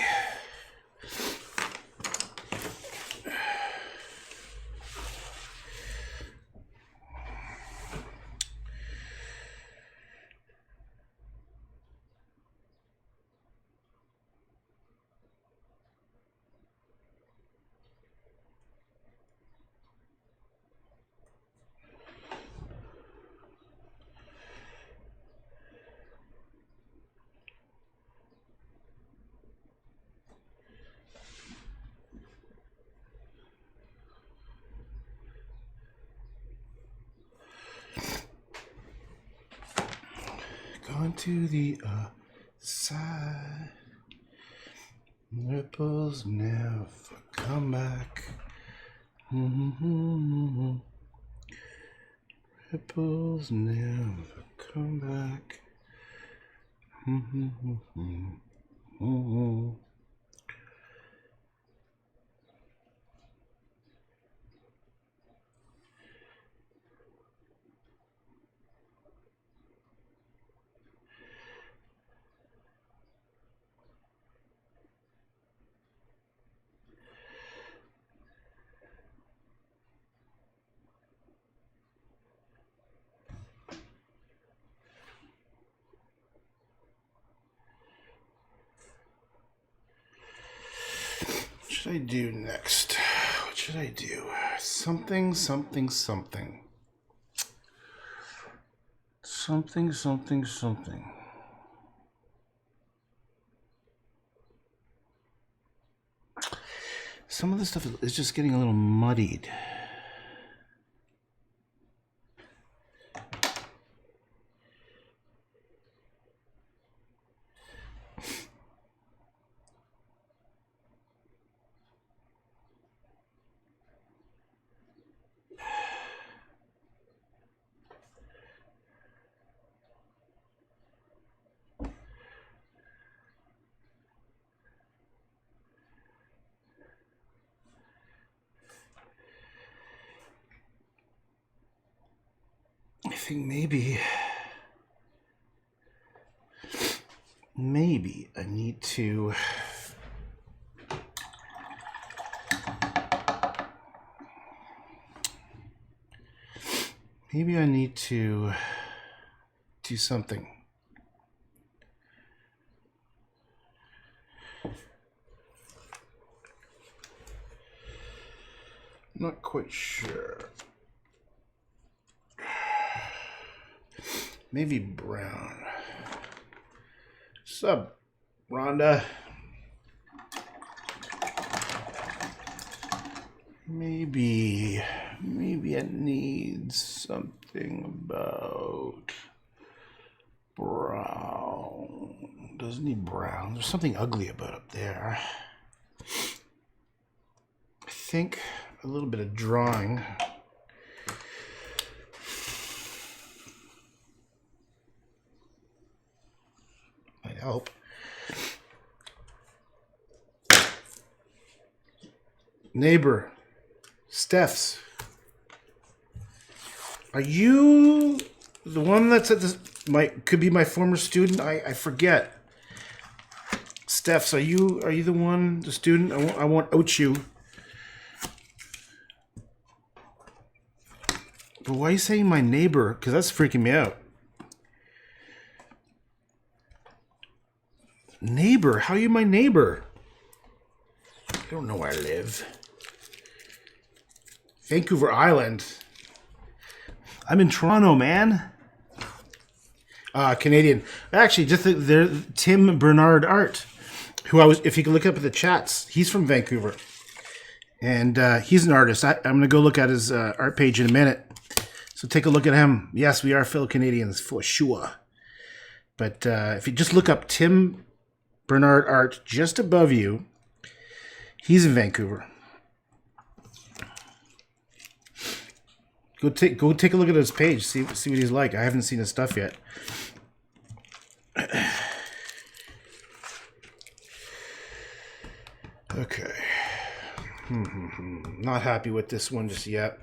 Gone to the side. Ripples never come back. Ripples never come back. What should I do next? What should I do? Something. Some of the stuff is just getting a little muddied. I think maybe I need to do something. Not quite sure. Maybe brown. Sup, Rhonda? Maybe it needs something about Doesn't need brown. There's something ugly about up there. I think a little bit of drawing. Might help. Neighbor, Steph's. Are you the one that's at this? Could be my former student. I forget. Steph's, are you the one, the student? I won't out you. But why are you saying my neighbor? Because that's freaking me out. Neighbor? How are you my neighbor? You don't know where I live. Vancouver Island. I'm in Toronto, man. Canadian. Actually, just there, Tim Bernard Art, who I was, if you can look up at the chats, he's from Vancouver. And he's an artist. I'm going to go look at his art page in a minute. So take a look at him. Yes, we are fellow Canadians for sure. But if you just look up Tim Bernard Art just above you, he's in Vancouver. Go take a look at his page. See what he's like. I haven't seen his stuff yet. Okay. Not happy with this one just yet.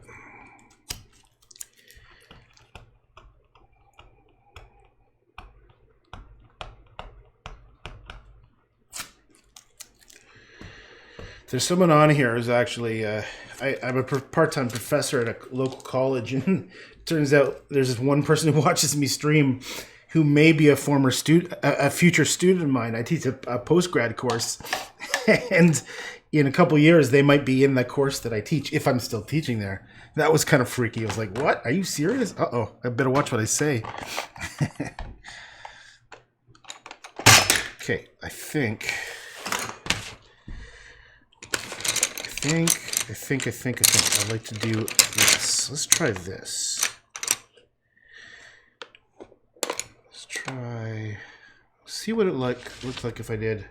There's someone on here who's actually, I'm a part-time professor at a local college, and it turns out there's this one person who watches me stream who may be a former student, a future student of mine. I teach a post-grad course, and in a couple years, they might be in the course that I teach, if I'm still teaching there. That was kind of freaky. I was like, what? Are you serious? Uh-oh, I better watch what I say. Okay, I think. I'd like to do this. Let's try this. Let's try. See what it looks like if I did.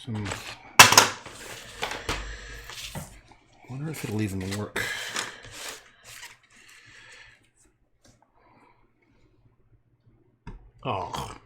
I wonder if it'll even work. Oh.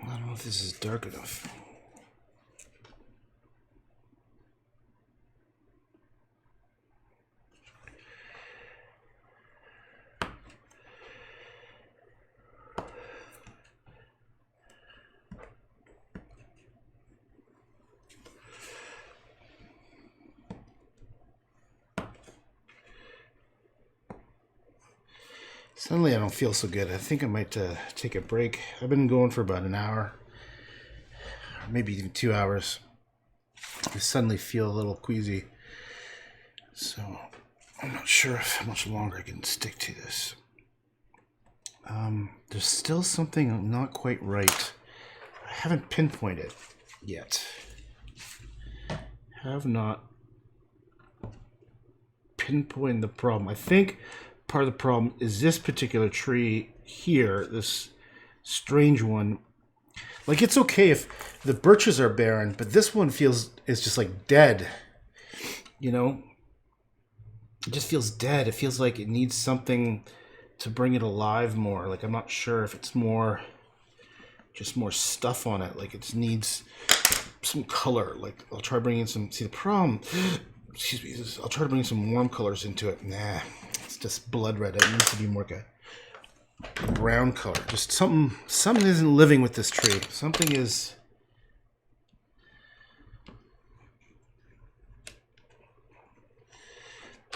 I don't know if this is dark enough. Suddenly I don't feel so good. I think I might take a break. I've been going for about an hour, maybe even 2 hours. I suddenly feel a little queasy. So I'm not sure how much longer I can stick to this. There's still something not quite right. I haven't pinpointed yet. Have not pinpointed the problem. I think part of the problem is this particular tree here, this strange one. Like, it's okay if the birches are barren, but this one is just like dead. You know? It just feels dead. It feels like it needs something to bring it alive more. Like, I'm not sure if it's just more stuff on it. Like, it needs some color. Like, I'll try bringing some, see the problem, excuse me, I'll try to bring some warm colors into it. Nah, it's just blood red. It needs to be more like a brown color. Just something isn't living with this tree. Something is.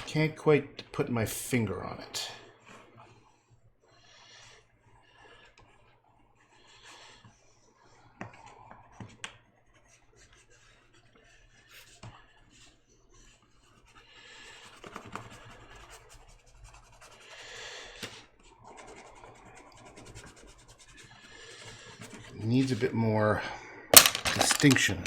Can't quite put my finger on it. needs a bit more distinction.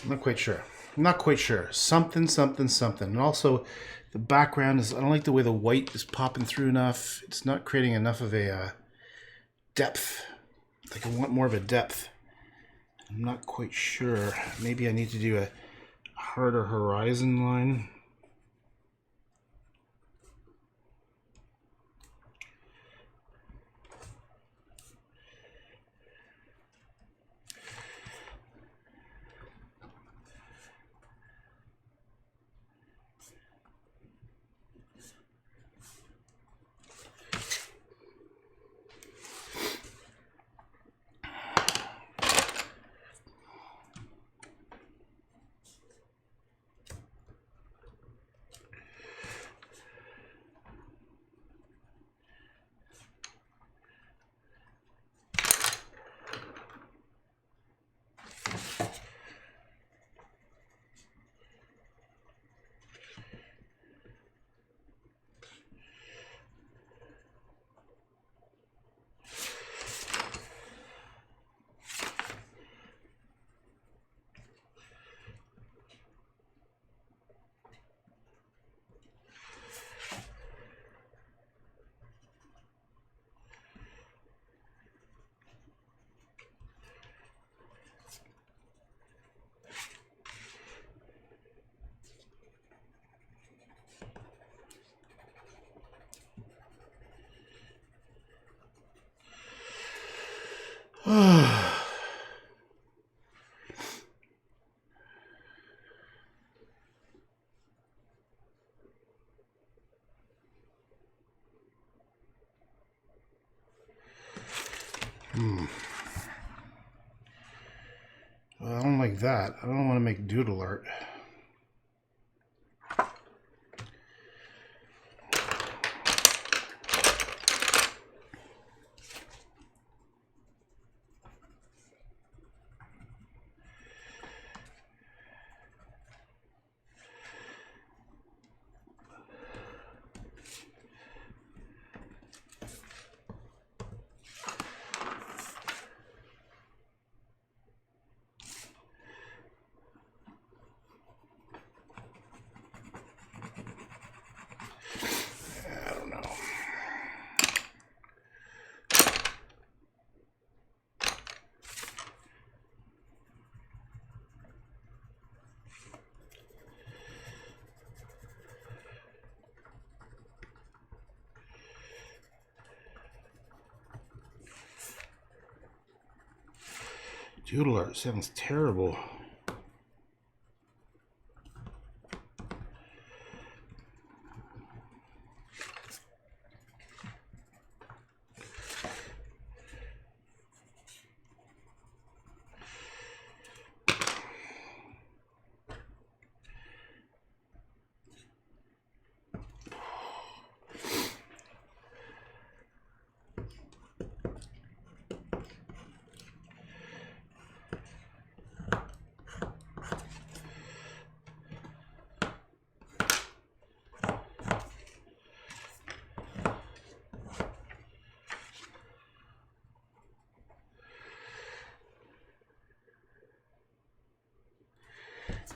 I'm not quite sure. I'm not quite sure. Something. And also, the background is, I don't like the way the white is popping through enough. It's not creating enough of a depth. Like I want more of a depth. I'm not quite sure. Maybe I need to do a harder horizon line. Well, I don't like that. I don't want to make doodle art. I don't know. Doodle art sounds terrible.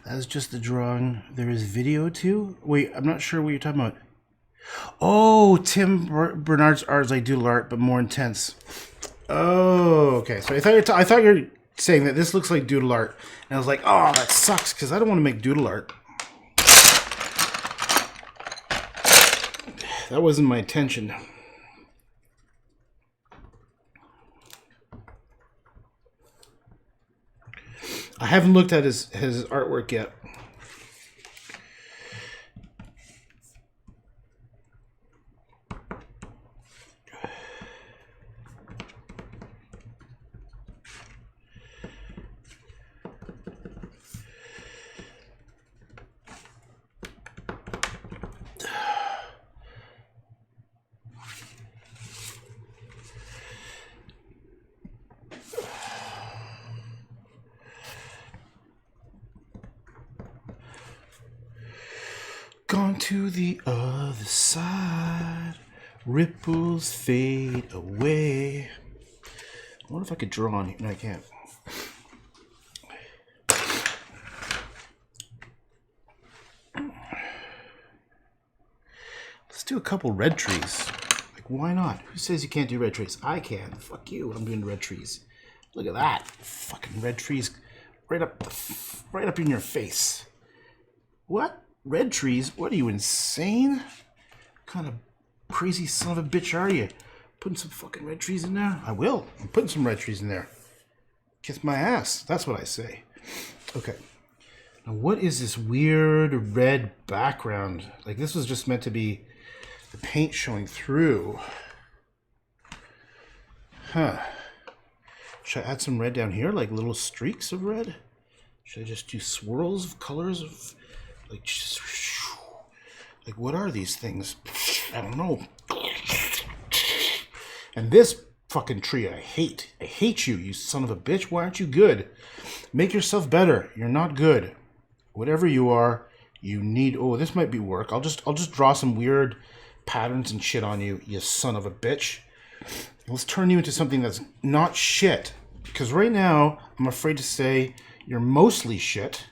That's just the drawing. There is video too? Wait, I'm not sure what you're talking about. Oh, Tim Bernard's art is like doodle art, but more intense. Oh, okay. So I thought you were saying that this looks like doodle art. And I was like, oh, that sucks, because I don't want to make doodle art. That wasn't my intention. I haven't looked at his artwork yet. gone to the other side. Ripples fade away. I wonder if I could draw on here. No, I can't. Let's do a couple red trees. Like, why not? Who says you can't do red trees? I can. Fuck you. I'm doing red trees. Look at that. Fucking red trees right up in your face. What? Red trees? What are you, insane? What kind of crazy son of a bitch are you? Putting some fucking red trees in there? I will. I'm putting some red trees in there. Kiss my ass. That's what I say. Okay. Now, what is this weird red background? Like, this was just meant to be the paint showing through. Huh. Should I add some red down here? Like little streaks of red? Should I just do swirls of colors of... Like, just... Like, what are these things? I don't know. And this fucking tree I hate. I hate you, you son of a bitch. Why aren't you good? Make yourself better. You're not good. Whatever you are, you need... Oh, this might be work. I'll just draw some weird patterns and shit on you, you son of a bitch. Let's turn you into something that's not shit. Because right now, I'm afraid to say you're mostly shit.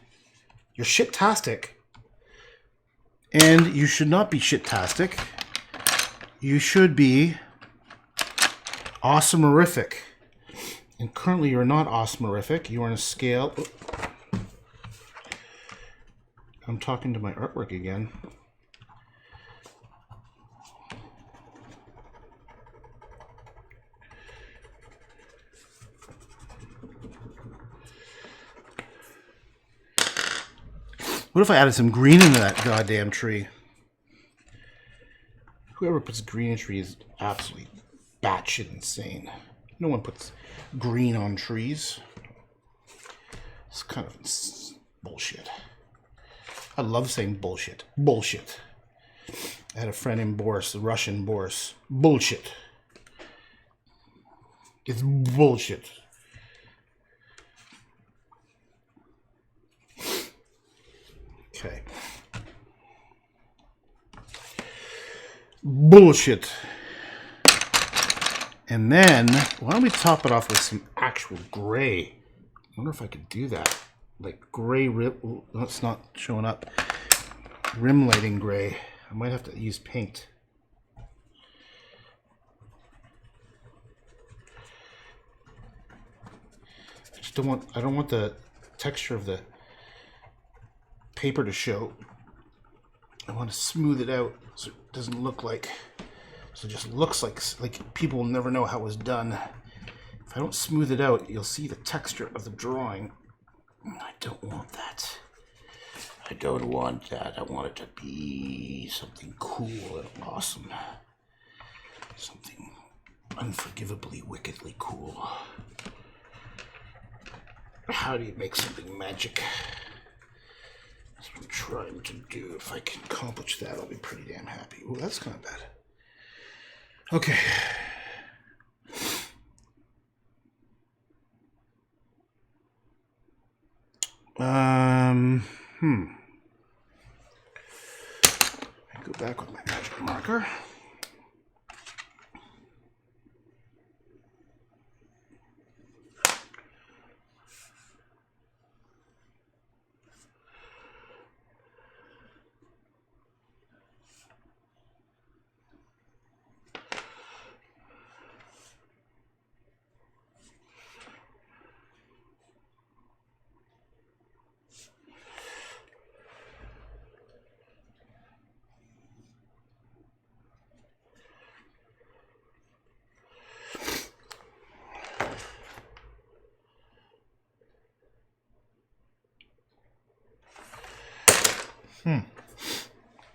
You're shit-tastic. And you should not be shit-tastic. You should be awesome-orific. And currently you're not awesome-orific. You are on a scale... I'm talking to my artwork again. What if I added some green into that goddamn tree? Whoever puts green in trees is absolutely batshit insane. No one puts green on trees. It's kind of bullshit. I love saying bullshit. Bullshit. I had a friend named Boris, the Russian Boris. Bullshit. It's bullshit. Okay. Bullshit. And then, why don't we top it off with some actual gray? I wonder if I could do that. Like gray rim. That's not showing up. Rim lighting gray. I might have to use paint. I don't want the texture of the paper to show. I want to smooth it out so it doesn't look like, so it just looks like people will never know how it was done. If I don't smooth it out, you'll see the texture of the drawing. I don't want that. I don't want that. I want it to be something cool and awesome. Something unforgivably, wickedly cool. How do you make something magic? That's what I'm trying to do. If I can accomplish that, I'll be pretty damn happy. Oh, that's kind of bad. Okay. I go back with my magic marker.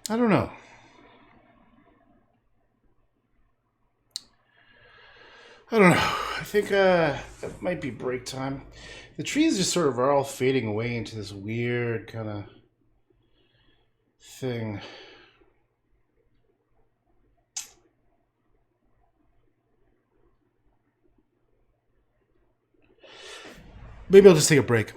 I don't know. I think it might be break time. The trees just sort of are all fading away into this weird kind of thing. Maybe I'll just take a break.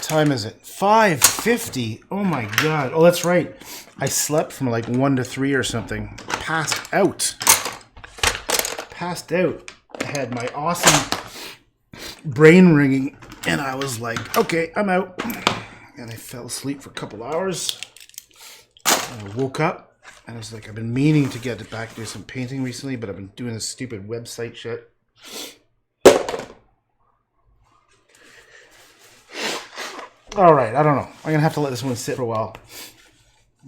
time is it? 5:50. Oh my god. Oh, that's right. I slept from like 1 to 3 or something. Passed out. I had my awesome brain ringing, and I was like, okay, I'm out. And I fell asleep for a couple hours. And I woke up, and I was like, I've been meaning to get back to do some painting recently, but I've been doing this stupid website shit. All right, I don't know. I'm gonna have to let this one sit for a while,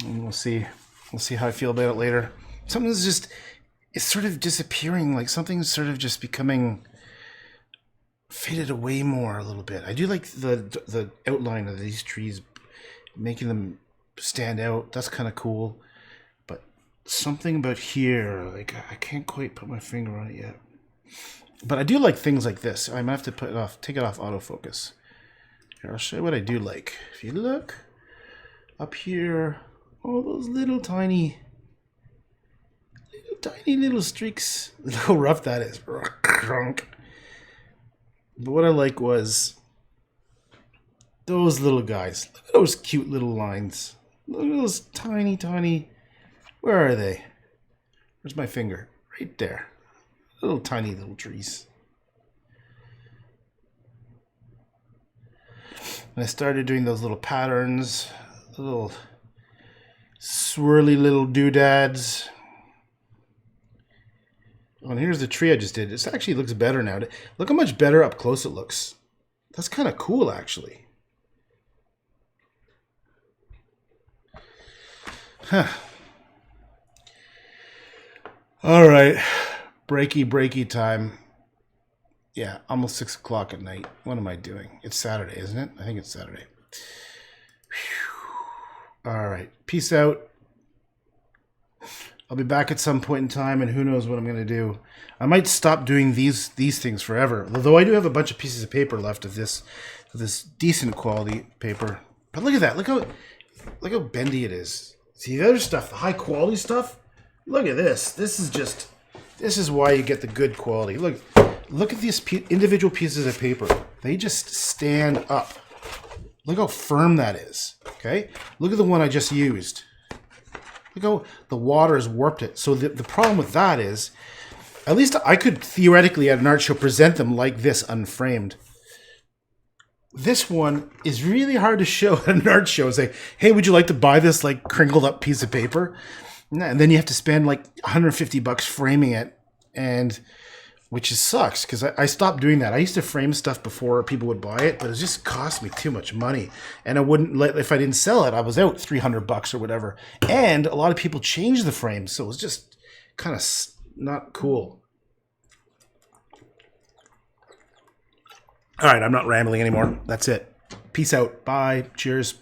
and we'll see. We'll see how I feel about it later. Something's just, it's sort of disappearing. Like something's sort of just becoming faded away more a little bit. I do like the outline of these trees, making them stand out. That's kind of cool. But something about here, like I can't quite put my finger on it yet. But I do like things like this. I might have to take it off autofocus. Here, I'll show you what I do like. If you look up here, all those little tiny little streaks. Look how rough that is. But what I like was those little guys. Look at those cute little lines. Look at those tiny. Where are they? Where's my finger? Right there. Little tiny little trees. And I started doing those little patterns, little swirly little doodads. Oh, and here's the tree I just did. This actually looks better now. Look how much better up close it looks. That's kind of cool, actually. Huh. All right. Breaky time. Yeah, almost 6 o'clock at night. What am I doing? It's Saturday, isn't it? I think it's Saturday. Whew. All right. Peace out. I'll be back at some point in time, and who knows what I'm going to do. I might stop doing these things forever. Although I do have a bunch of pieces of paper left of this decent quality paper. But look at that. Look how bendy it is. See the other stuff, the high quality stuff? Look at this. This is why you get the good quality. Look at these individual pieces of paper. They just stand up. Look how firm that is. Okay? Look at the one I just used. Look how the water has warped it. So the problem with that is, at least I could theoretically at an art show present them like this, unframed. This one is really hard to show at an art show and say, hey, would you like to buy this like crinkled up piece of paper? And then you have to spend like $150 framing it, and which sucks because I stopped doing that. I used to frame stuff before people would buy it, but it just cost me too much money. And I wouldn't let, if I didn't sell it, I was out $300 or whatever. And a lot of people changed the frames, so it was just kind of not cool. All right, I'm not rambling anymore. That's it. Peace out. Bye. Cheers.